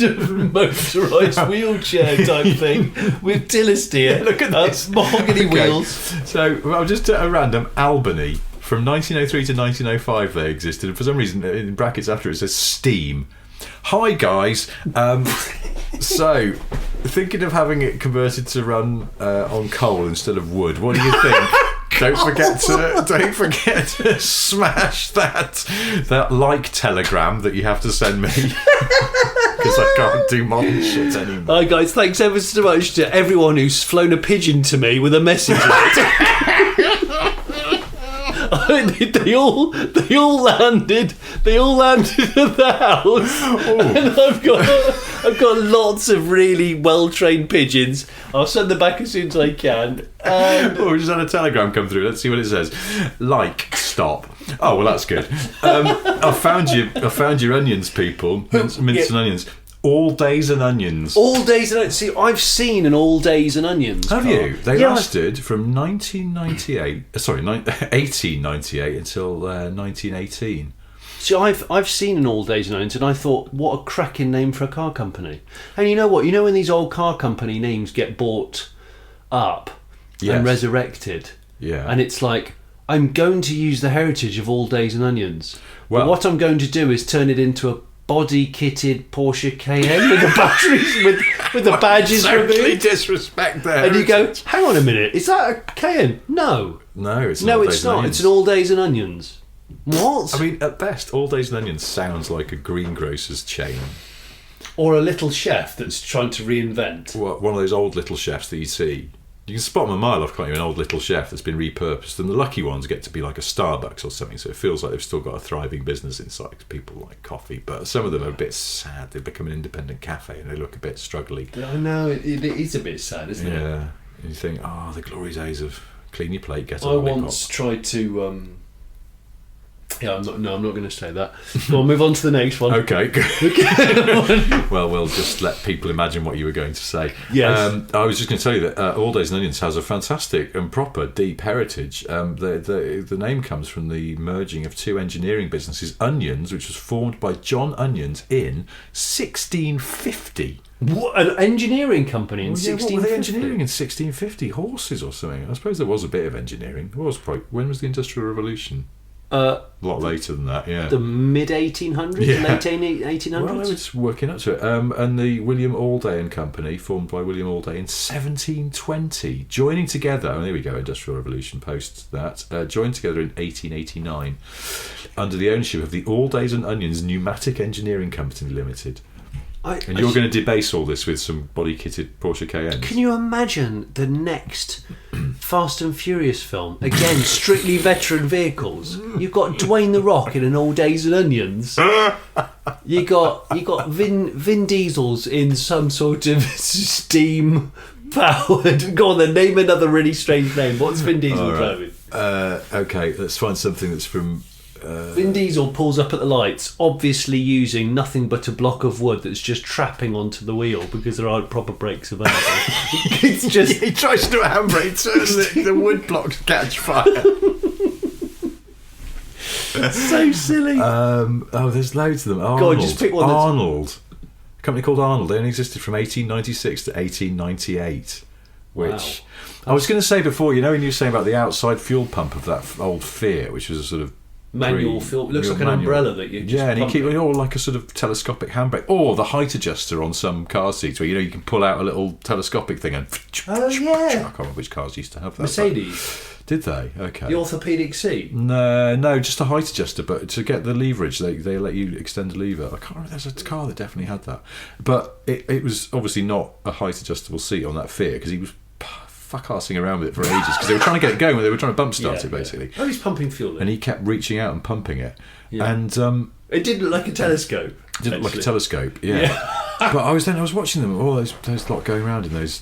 of motorised wheelchair type thing with Tiller steer. Look at this. Mahogany wheels. So, I'll just at a random Albany. From 1903 to 1905 they existed, and for some reason in brackets after it says Steam. Hi guys, so thinking of having it converted to run on coal instead of wood. What do you think? Don't forget to smash that like telegram that you have to send me, because I can't do modern shit anymore. Hi guys, thanks ever so much to everyone who's flown a pigeon to me with a message in it. They all landed at the house. And I've got lots of really well trained pigeons. I'll send them back as soon as I can. We just had a telegram come through. Let's see what it says. Like, stop. Oh well, that's good. I found your onions, people. Minced and onions. Alldays and Onions. Alldays and Onions. See, I've seen an Alldays and Onions. Have car. you? They lasted from 1898 until 1918. See, I've seen an Alldays and Onions, and I thought, what a cracking name for a car company. And you know what? You know when these old car company names get bought up and resurrected? Yeah. And it's like, I'm going to use the heritage of Alldays and Onions. Well, but what I'm going to do is turn it into a body-kitted Porsche Cayenne with the batteries, with the badges removed. Totally disrespect there. And you go, hang on a minute, is that a Cayenne? No, it's not. It's an Alldays and Onions. What? I mean, at best, Alldays and Onions sounds like a greengrocer's chain. Or a little chef that's trying to reinvent. One of those old little chefs that you see. You can spot them a mile off, can't you? An old little chef that's been repurposed, and the lucky ones get to be like a Starbucks or something, so it feels like they've still got a thriving business inside, because people like coffee. But some of them are a bit sad. They've become an independent cafe and they look a bit struggly. I know, it is a bit sad, isn't it? Yeah. And you think, the glory days of clean your plate, get a I lollipop. once tried to... I'm not going to say that. We'll move on to the next one. Okay, good. Well, we'll just let people imagine what you were going to say. Yes. I was just going to tell you that Alldays and Onions has a fantastic and proper deep heritage. The name comes from the merging of two engineering businesses, Onions, which was formed by John Onions in 1650. What, an engineering company in 1650? What were they engineering in 1650? Horses or something? I suppose there was a bit of engineering. When was the Industrial Revolution? A lot later than that, yeah. The mid-1800s, late 1800s? Well, they were just working up to it. And the William Allday and Company, formed by William Allday in 1720, joining together, and there we go, Industrial Revolution post that, joined together in 1889 under the ownership of the Alldays and Onions Pneumatic Engineering Company Limited. And you're going to debase all this with some body-kitted Porsche Cayennes. Can you imagine the next Fast and Furious film? Again, strictly veteran vehicles. You've got Dwayne The Rock in an Alldays and Onions. You got Vin Diesel's in some sort of steam powered. Go on, then name another really strange name. What's Vin Diesel driving? Okay, let's find something that's from. Vin Diesel pulls up at the lights, obviously using nothing but a block of wood that's just trapping onto the wheel because there aren't proper brakes available. It's just He tries to do a handbrake turn, the wood blocks catch fire. so silly. There's loads of them. Arnold. God, just pick one. Arnold. A company called Arnold. They only existed from 1896 to 1898. Which I was going to say before, when you were saying about the outside fuel pump of that old Fiat, which was a sort of Manual fuel. It looks like an umbrella that you just and you keep it. it all like a sort of telescopic handbrake, or the height adjuster on some car seats where you can pull out a little telescopic thing and. Oh yeah. I can't remember which cars used to have that. Mercedes. Did they? Okay. The orthopaedic seat. No, just a height adjuster. But to get the leverage, they let you extend a lever. I can't remember. There's a car that definitely had that, but it was obviously not a height adjustable seat on that Fiat because he was fuck-arsing around with it for ages because they were trying to get it going when they were trying to bump start it basically. Oh, he's pumping fuel in. And he kept reaching out and pumping it, and it did look like a telescope. Didn't look like a telescope, yeah. But I was watching them, all those lot going around in those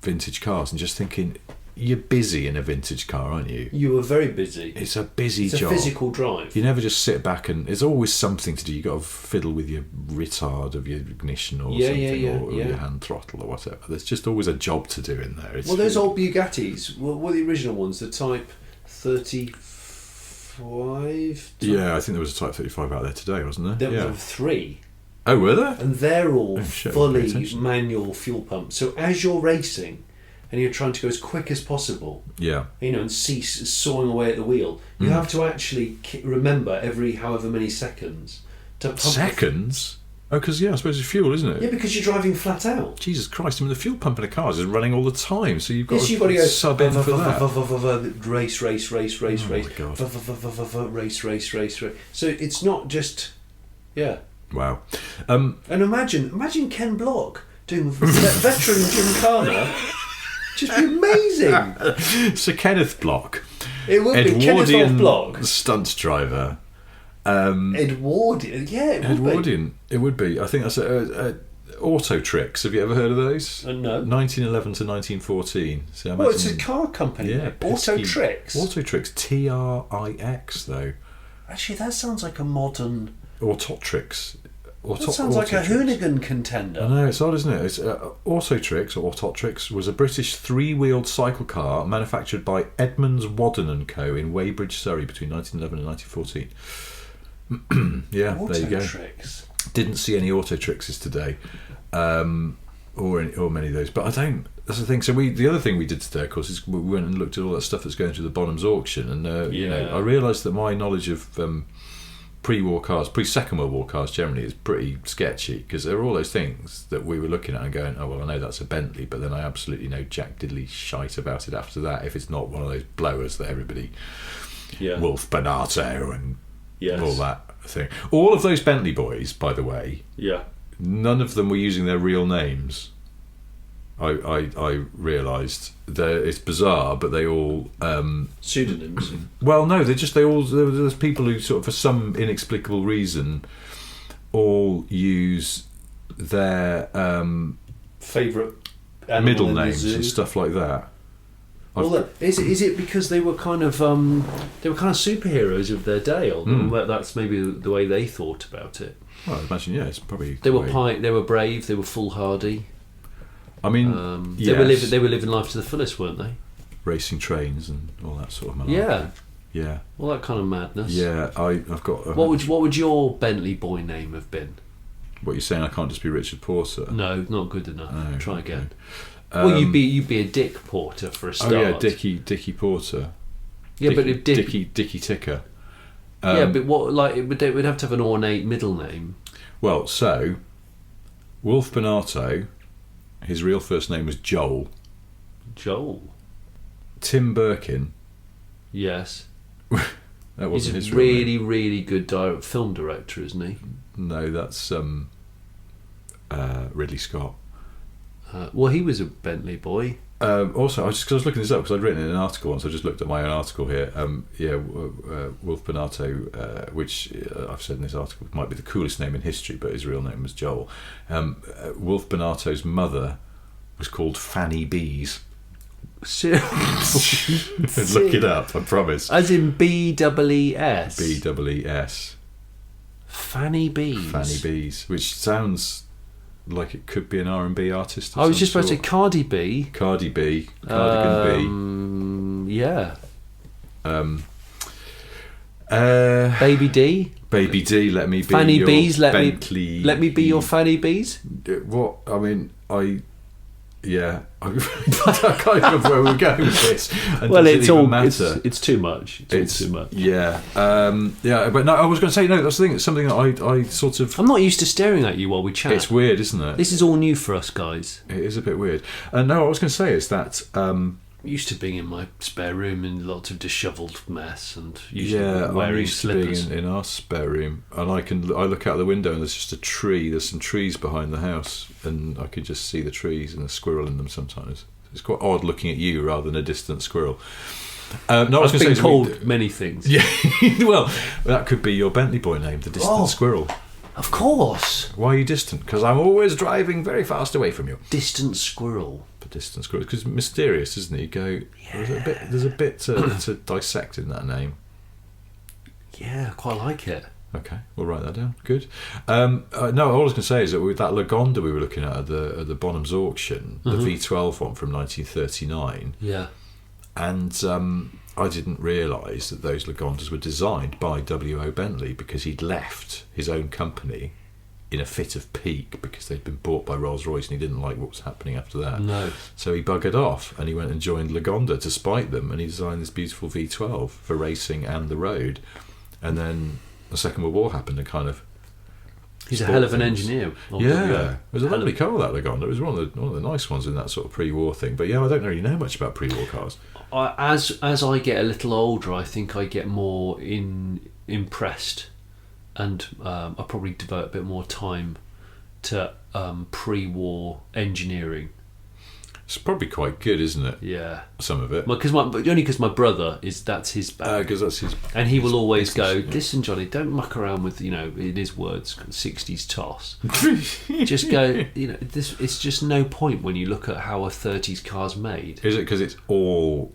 vintage cars, and just thinking, you're busy in a vintage car, aren't you? You were very busy. It's a busy job. It's a physical drive. You never just sit back and there's always something to do. You got to fiddle with your retard of your ignition or something, or your hand throttle or whatever. There's just always a job to do in there. Well, those old Bugattis were the original ones, the Type 35. Yeah, I think there was a Type 35 out there today, wasn't there? There were 3. Oh, were there? And they're all fully manual fuel pumps. So as you're racing and you're trying to go as quick as possible, and cease sawing away at the wheel, you have to actually remember every however many seconds to pump. Seconds? Oh, because I suppose it's fuel, isn't it? Yeah, because you're driving flat out. Jesus Christ! I mean, the fuel pump in a car is running all the time, so you've got to go sub in for that. Race, race, race, race, race. God. Race, race, race, race. So it's not just, Wow. And imagine Ken Block doing veteran Gymkhana. Just be amazing. Sir Kenneth Block. It would be Kenneth Block, stunt driver. Edwardian, Edwardian. It would be. I think that's Auto Tricks. Have you ever heard of those? No. 1911 to 1914. So it's a car company. Yeah, Auto Tricks. Auto Tricks. TRIX though. Actually, that sounds like a modern. Autotrix. That sounds like a Hoonigan contender. I know, it's odd, isn't it? It's, Autotrix, or Autotrix, was a British three-wheeled cycle car manufactured by Edmunds Wadden and Co. in Weybridge, Surrey, between 1911 and 1914. Yeah, there you go. Autotrix. Didn't see any Autotrixes today, or many of those. But I don't. That's the thing. So the other thing we did today, of course, is we went and looked at all that stuff that's going through the Bonhams auction, and I realised that my knowledge of pre-war cars, pre-Second World War cars generally is pretty sketchy, because there are all those things that we were looking at and going, oh well, I know that's a Bentley, but then I absolutely know jack diddly shite about it after that if it's not one of those blowers that everybody Wolf Bonato and all that thing. All of those Bentley boys, by the way, none of them were using their real names. I realised that it's bizarre, but they all pseudonyms. Well, no, there's people who sort of, for some inexplicable reason, all use their favourite middle names and stuff like that. Well, is it because they were kind of superheroes of their day, or that's maybe the way they thought about it? Well, I imagine it's probably they were brave, they were foolhardy. I mean, they were living life to the fullest, weren't they? Racing trains and all that sort of malarkey. Yeah. All that kind of madness. Yeah, I've got. What would your Bentley boy name have been? What you're saying? I can't just be Richard Porter. No, not good enough. No, try again. Well, you'd be a Dick Porter for a start. Oh yeah, Dickie Porter. Yeah, but if Dickie Ticker. But what it would have to have an ornate middle name. Well, so Wolf Bonato. His real first name was Joel. Tim Birkin. Yes. That wasn't his real name. Really good film director, isn't he? No, that's Ridley Scott. Well, he was a Bentley boy. Also, cause I was looking this up because I'd written in an article once. I just looked at my own article here. Wolf Bonato, which I've said in this article might be the coolest name in history, but his real name was Joel. Wolf Bonato's mother was called Fanny Bees. Look it up, I promise. As in B-E-E-S? B-E-E-S. Fanny Bees. Fanny Bees, which sounds like it could be an R&B artist. I was just about to say Cardi B. Cardi B. Cardigan B. Yeah. Baby D. Baby D. Let me be Fanny your Bees. Bentley. Let me be your Fanny Bees. What? I mean, yeah. I can't remember where we're going with this. And well, it's all matter. It's too much. It's too much. Yeah. But no, I was going to say no. That's the thing. It's something that I sort of. I'm not used to staring at you while we chat. It's weird, isn't it? This is all new for us, guys. It is a bit weird. No, what I was going to say is that. Used to being in my spare room in lots of dishevelled mess and wearing slippers. In our spare room, and I look out the window and there's just a tree. There's some trees behind the house, and I can just see the trees and the squirrel in them sometimes. It's quite odd looking at you rather than a distant squirrel. No, I was I've been called many things. Yeah, well, that could be your Bentley Boy name, the distant squirrel. Of course. Why are you distant? Because I'm always driving very fast away from you. Distant squirrel. The distant squirrel, because mysterious, isn't it? You go. Yeah. There's a bit to dissect in that name. Yeah, I quite like it. Okay, we'll write that down. Good. No, all I was going to say is that with that Lagonda we were looking at the Bonham's auction, the V12 one from 1939. Yeah. And I didn't realise that those Lagondas were designed by W.O. Bentley because he'd left his own company in a fit of pique because they'd been bought by Rolls-Royce and he didn't like what was happening after that. No. So he buggered off and he went and joined Lagonda to spite them, and he designed this beautiful V12 for racing and the road. And then the Second World War happened and kind of... He's a hell of an engineer. Yeah, it was a lovely car, that Lagonda. It was one of the nice ones in that sort of pre-war thing. But yeah, I don't really know much about pre-war cars. As I get a little older, I think I get more impressed, and I probably devote a bit more time to pre-war engineering. It's probably quite good, isn't it? Yeah, some of it. Only because my brother that's his bag. Because that's his. And he will always go, "Listen, Johnny, don't muck around with in his words, 60s toss. Just go, this. It's just no point when you look at how a 30s car's made. Is it because it's all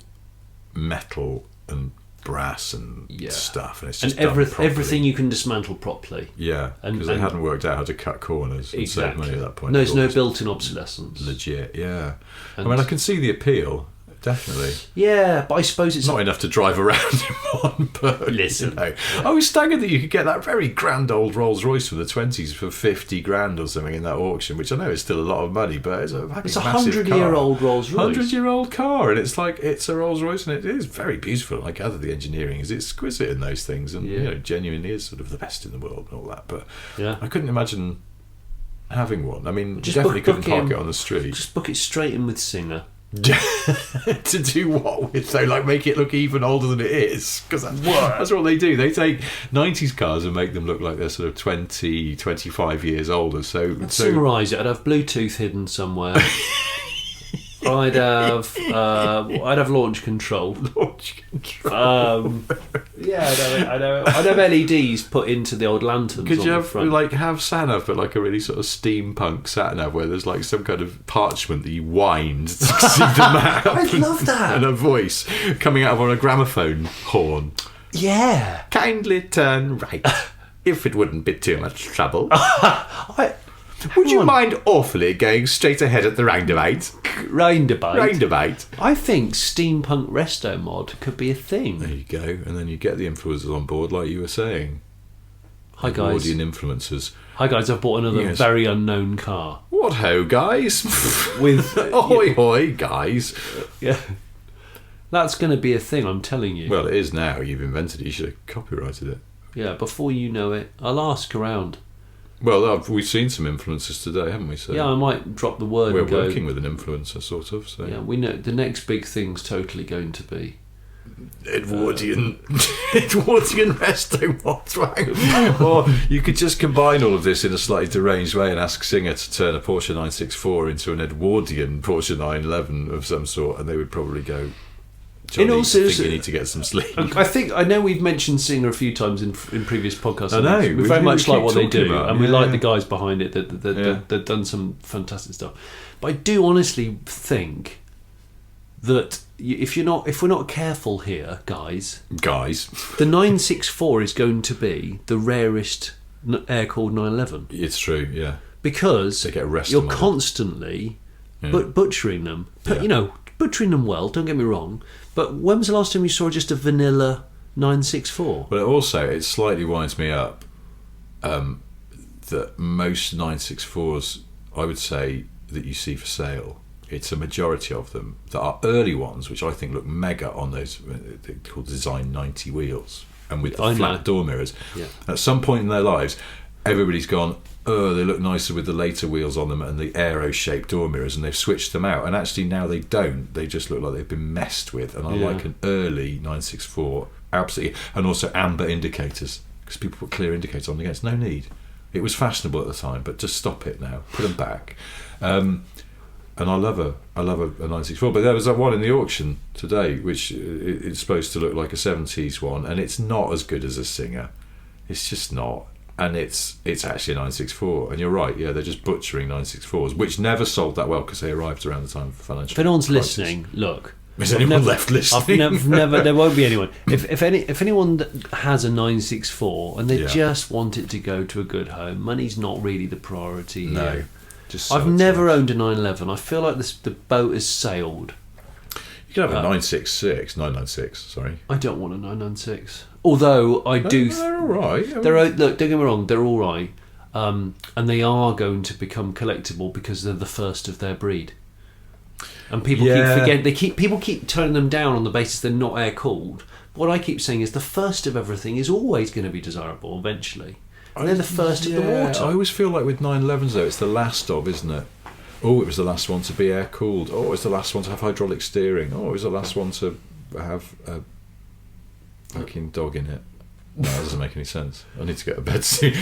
metal and brass and stuff, and it's just everything you can dismantle properly. Yeah, because they hadn't worked out how to cut corners and save money at that point. No, there's no built-in obsolescence. Legit, yeah. I mean, I can see the appeal, definitely. Yeah, but I suppose it's not enough to drive around in one. But listen, I was staggered that you could get that very grand old Rolls Royce from the 20s for 50 grand or something in that auction, which I know is still a lot of money, but it's a 100-year-old Rolls Royce. 100-year-old car, and it's a Rolls Royce, and it is very beautiful. I gather the engineering is exquisite in those things, and genuinely is sort of the best in the world and all that. But I couldn't imagine having one. I mean, you definitely couldn't park it on the street. Just book it straight in with Singer. To do what with, though? Like, make it look even older than it is? Because that's what they do. They take 90s cars and make them look like they're sort of 20, 25 years older. So summarise it. I'd have Bluetooth hidden somewhere. I'd have launch control. Launch control. I'd have LEDs put into the old lanterns. Could you have front. have sat-nav, but like a really sort of steampunk sat-nav where there's like some kind of parchment that you wind to see the map? I'd love that. And a voice coming out of on a gramophone horn. Yeah. Kindly turn right, if it wouldn't be too much trouble. Would you mind awfully going straight ahead at the roundabout? Roundabout. I think steampunk resto mod could be a thing. There you go, and then you get the influencers on board, like you were saying. Hi guys. Edwardian influencers. Hi guys, I've bought another very unknown car. What ho, guys? With ahoy hoy, guys. Yeah. That's going to be a thing, I'm telling you. Well, it is now. You've invented it. You should have copyrighted it. Yeah, before you know it, I'll ask around. Well, we've seen some influencers today, haven't we? So yeah, I might drop the word. We're working with an influencer, sort of. So yeah, we know the next big thing's totally going to be Edwardian resto mod. Or you could just combine all of this in a slightly deranged way and ask Singer to turn a Porsche 964 into an Edwardian Porsche 911 of some sort, and they would probably go, Johnny, in all I think seriousness, you need to get some sleep. I know we've mentioned Singer a few times in previous podcasts. I know. We very much like what they do, and we like yeah. the guys behind it. They've done some fantastic stuff. But I do honestly think that if we're not careful here, guys, the 964 is going to be the rarest air-cooled 911. It's true, yeah. Because They get arrested you're on it. constantly Yeah. butchering them. But, Yeah. butchering them well, don't get me wrong. But when was the last time you saw just a vanilla 964? Well, also, it slightly winds me up that most 964s, I would say, that you see for sale, it's a majority of them that are early ones, which I think look mega on those they're called Design 90 wheels, and with the flat door mirrors. Yeah. At some point in their lives, everybody's gone, oh, they look nicer with the later wheels on them and the aero-shaped door mirrors, and they've switched them out. And actually now they don't. They just look like they've been messed with. And I like an early 964, absolutely. And also amber indicators, because people put clear indicators on against. No need. It was fashionable at the time, but just stop it now. Put them back. And I love a 964. But there was that one in the auction today, which it's supposed to look like a 70s one, and it's not as good as a Singer. It's just not. And it's actually a 964, and you're right. Yeah, they're just butchering 964s, which never sold that well because they arrived around the time of the financial. If anyone's crisis. listening, look. Is anyone left listening? I've never. There won't be anyone. If anyone that has a 964 and they just want it to go to a good home, money's not really the priority. No, here. just I've never owned a 911. I feel like the boat has sailed. You could have a 996. Sorry, I don't want a 996. Although I do. They're all right. Look, don't get me wrong. They're all right, and they are going to become collectible because they're the first of their breed. And people keep forgetting. People keep turning them down on the basis they're not air cooled. What I keep saying is the first of everything is always going to be desirable eventually. And they're the first of the water. I always feel like with 911s though, it's the last of, isn't it? Oh, it was the last one to be air cooled. Oh, it was the last one to have hydraulic steering. Oh, it was the last one to have a fucking dog in it. No, that doesn't make any sense. I need to get to bed soon.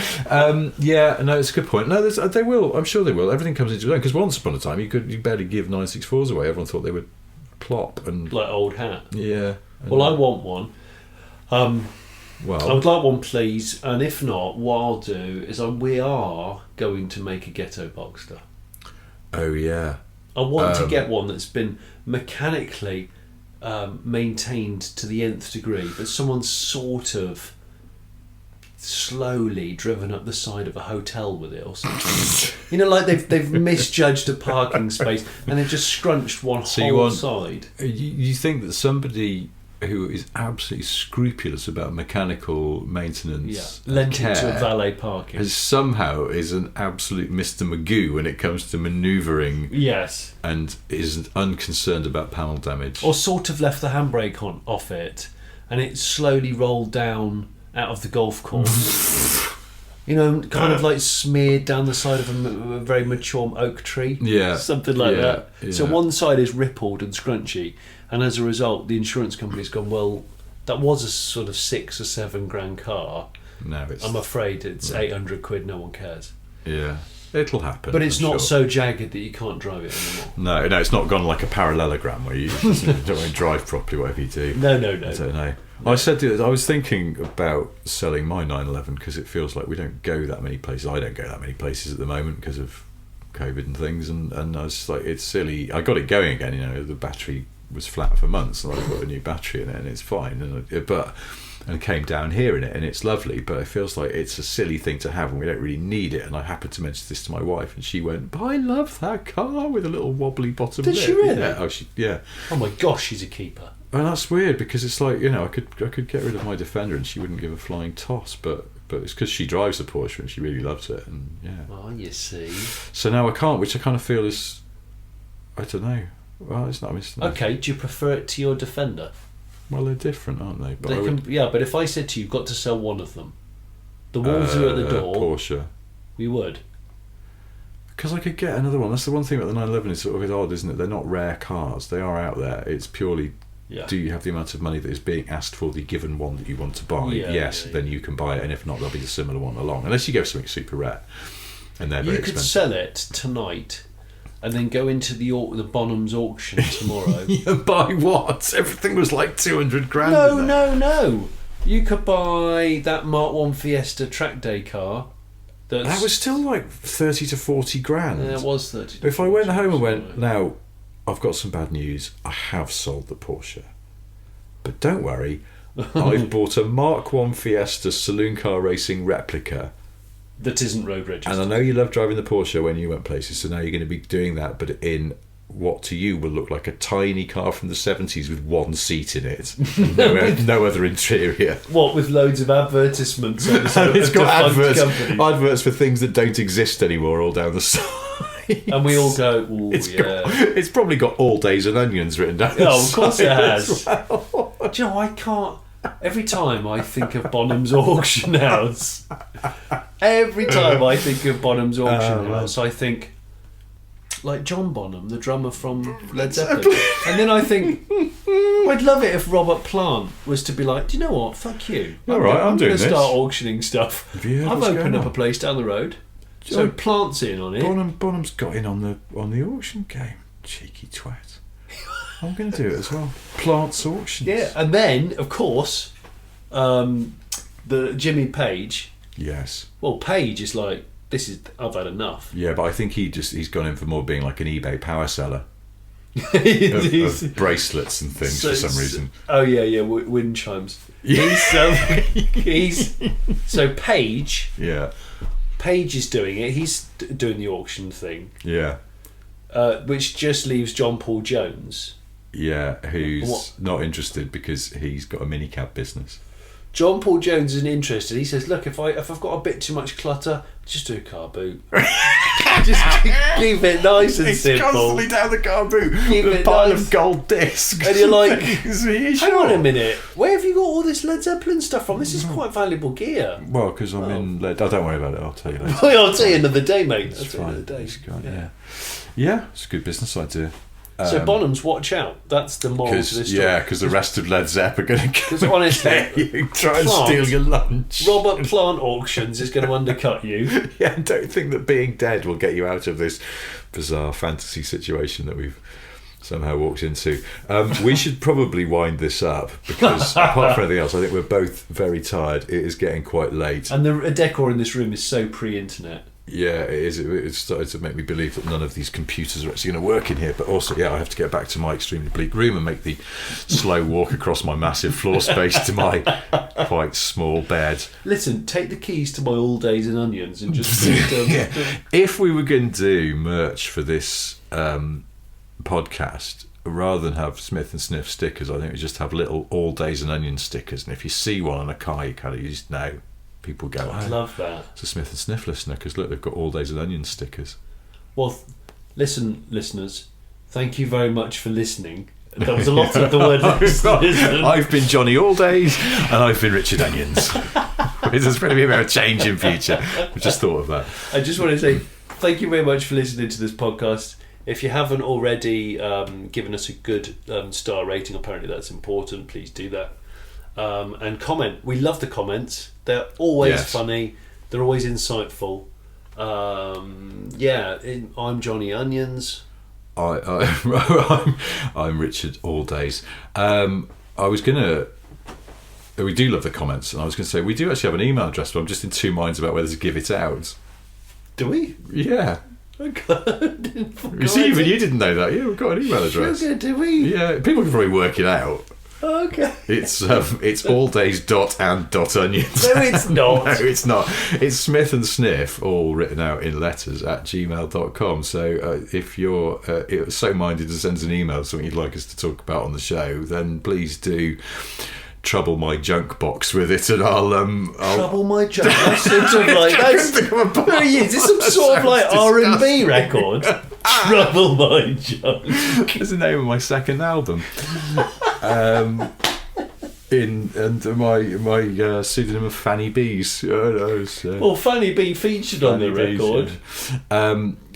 Yeah, no, it's a good point. No, they will. I'm sure they will. Everything comes into its own. Because once upon a time, you barely give 964s away. Everyone thought they would plop and like old hat. Yeah. Well, I want one. Well, I would like one, please. And if not, what I'll do is we are going to make a ghetto Boxster. Oh yeah. I want to get one that's been mechanically maintained to the nth degree, but someone's sort of slowly driven up the side of a hotel with it or something. You know, like they've misjudged a parking space and they've just scrunched one whole side. You think that somebody who is absolutely scrupulous about mechanical maintenance, lent it to a valet parking, somehow is an absolute Mr. Magoo when it comes to manoeuvring. Yes, and is unconcerned about panel damage, or sort of left the handbrake off it, and it slowly rolled down out of the golf course. You know, kind of like smeared down the side of a very mature oak tree. Yeah, something like that. Yeah. So one side is rippled and scrunchy, and as a result, the insurance company's gone, well, that was a sort of $6 or $7 grand car. Now I'm afraid it's £800. No one cares. Yeah, it'll happen. But it's not so jagged that you can't drive it anymore. No, it's not gone like a parallelogram where you just don't want to drive properly, whatever you do. No. I don't know. I was thinking about selling my 911 because it feels like we don't go that many places. I don't go that many places at the moment because of COVID and things, and I was just like, it's silly. I got it going again. You know, the battery was flat for months, and I've got a new battery in it, and it's fine. And came down here in it, and it's lovely. But it feels like it's a silly thing to have, and we don't really need it. And I happened to mention this to my wife, and she went, "But I love that car with a little wobbly bottom." Did she really? Yeah. Oh my gosh, she's a keeper. And that's weird because it's like, you know, I could get rid of my Defender and she wouldn't give a flying toss, but it's because she drives the Porsche and she really loves it, and yeah. Oh, you see. So now I can't, which I kind of feel is, I don't know. Well, it's not. Okay, do you prefer it to your Defender? Well, they're different, aren't they? But but if I said to you, you've got to sell one of them, the ones are at the door. Porsche. We would. Because I could get another one. That's the one thing about the 911 is sort of odd, isn't it? They're not rare cars. They are out there. It's purely Yeah. Do you have the amount of money that is being asked for the given one that you want to buy? Yeah, yes, yeah, then you can buy it, and if not, there'll be a similar one along. Unless you go for something super rare, and they're very You could expensive. sell it tonight, and then go into the Bonhams auction tomorrow. Yeah, buy what? Everything was like 200 grand. No. You could buy that Mark 1 Fiesta track day car. That was still like 30 to 40 grand. Yeah, it was 30. If I went home and went, now, I've got some bad news. I have sold the Porsche. But don't worry, I've bought a Mark 1 Fiesta saloon car racing replica. That isn't road registered. And I know you love driving the Porsche when you went places, so now you're going to be doing that, but in what to you will look like a tiny car from the 70s with one seat in it. No other interior. What, with loads of advertisements on the side? It's got Defunct adverts for things that don't exist anymore all down the side. And we all go, ooh, It's probably got Alldays and Onions written down. Oh, of course it as has. well. Do you know, I can't. Every time I think of Bonham's auction house, I think like John Bonham, the drummer from Led Zeppelin. And then I think, I'd love it if Robert Plant was to be like, do you know what? Fuck you. I'm doing going to this. start auctioning stuff. Have you heard I've what's opened going up on? a place down the road. So Plant's in on it. Bonham's got in on the auction game. Cheeky twat. I'm going to do it as well. Plant's auctions. Yeah, and then, of course, the Jimmy Page. Yes. Well, Page is like, I've had enough. Yeah, but I think he's gone in for more being like an eBay power seller of bracelets and things for some reason. Oh yeah, wind chimes. Yeah. So Page. Yeah. Page is doing it. He's doing the auction thing. Yeah. Which just leaves John Paul Jones. Yeah, who's not interested because he's got a minicab business. John Paul Jones isn't interested. He says, "Look, if I've got a bit too much clutter, just do a car boot. Just keep it nice and simple. Constantly down the car boot Keep with a it pile nice. of gold discs." And you're like, hang on a minute, where have you got all this Led Zeppelin stuff from? This is quite valuable gear. Well, because I'm in Led. Oh, don't worry about it. I'll tell you later. I'll tell you another day, mate. It's I'll tell you fine. another day. Yeah. Yeah, it's a good business idea. So Bonhams, watch out. That's the moral to this story. Yeah, because the rest of Led Zepp are going to come honestly, and get you, try and Plant, steal your lunch. Robert Plant Auctions is going to undercut you. Yeah, I don't think that being dead will get you out of this bizarre fantasy situation that we've somehow walked into. We should probably wind this up because, apart from anything else, I think we're both very tired. It is getting quite late. And the decor in this room is so pre-internet. Yeah, it is. It's started to make me believe that none of these computers are actually going to work in here. But also, yeah, I have to get back to my extremely bleak room and make the slow walk across my massive floor space to my quite small bed. Listen, take the keys to my Alldays and Onions and just sit down. Yeah. If we were going to do merch for this podcast, rather than have Smith and Sniff stickers, I think we just have little Alldays and Onions stickers. And if you see one on a car, you kind of just know. People go, I love that. It's a Smith and Sniff listener because look, they've got Alldays and Onions stickers. Well, listen, listeners, thank you very much for listening. That was a lot of the word listeners. I've been Jonny Alldays and I've been Richard Onions. There's going to be a bit of change in future. I just thought of that. I just want to say thank you very much for listening to this podcast. If you haven't already given us a good star rating, apparently that's important, please do that. And comment. We love the comments. They're always funny. They're always insightful. I'm Jonny Onions. I'm Richard Alldays. We do love the comments, and I was going to say we do actually have an email address, but I'm just in two minds about whether to give it out. Do we? Yeah. Okay. You see, even you didn't know that. Yeah, we've got an email address. Sugar, do we? Yeah, people can probably work it out. Okay. It's alldays.and.onions. No, it's not. No, it's not. It's Smith and Sniff, all written out in letters at gmail.com. So if you're so minded to send us an email, something you'd like us to talk about on the show, then please do trouble my junk box with it, and I'll trouble my junk. That's sort of like is this some sort of like R&B record? Trouble my junk. That's the name of my second album. under my pseudonym of Fanny Bees. Well, Fanny B featured on the record.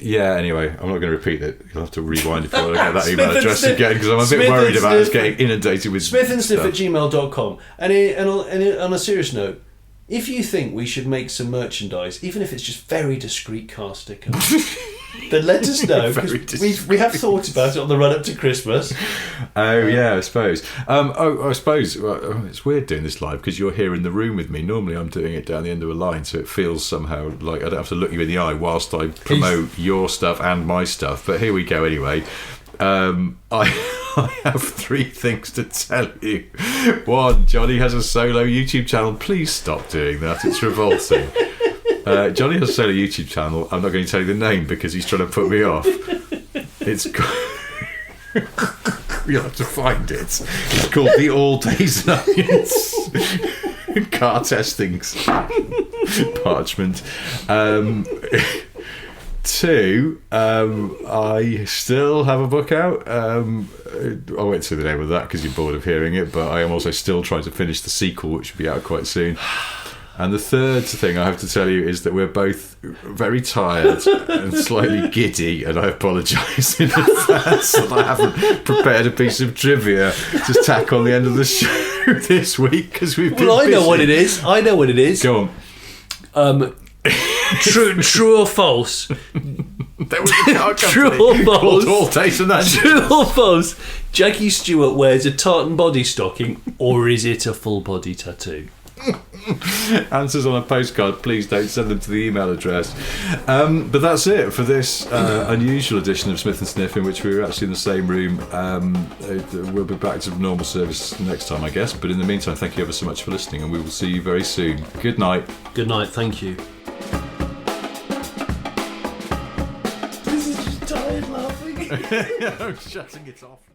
Yeah. Anyway, I'm not going to repeat it. You'll have to rewind if you want to get that email address again, because I'm a bit worried about us getting inundated with smithandsniff@gmail.com. And on a serious note, if you think we should make some merchandise, even if it's just very discreet car stickers, then let us know, because we have thought about it on the run up to Christmas. Yeah, I suppose. I suppose it's weird doing this live because you're here in the room with me. Normally I'm doing it down the end of a line, so it feels somehow like I don't have to look you in the eye whilst I promote your stuff and my stuff. But here we go anyway. I have 3 things to tell you. 1, Jonny has a solo YouTube channel. Please stop doing that. It's revolting. Jonny has a solo YouTube channel. I'm not going to tell you the name because he's trying to put me off. It's you'll have to find it. It's called the Alldays and Onions car testing parchment. 2, I still have a book out. I won't say the name of that because you're bored of hearing it, but I am also still trying to finish the sequel, which will be out quite soon. And the third thing I have to tell you is that we're both very tired and slightly giddy, and I apologise in advance that I haven't prepared a piece of trivia to tack on the end of the show this week because we've been busy. I know what it is. Go on. True or false? There was a car company True or false? called Alldays and Onions. True or false? Jackie Stewart wears a tartan body stocking, or is it a full body tattoo? Answers on a postcard, please don't send them to the email address. But that's it for this unusual edition of Smith and Sniff, in which we were actually in the same room. We'll be back to normal service next time, I guess, but in the meantime, thank you ever so much for listening, and we will see you very soon. Good night. Good night, thank you. This is just tired laughing. I'm shutting it off.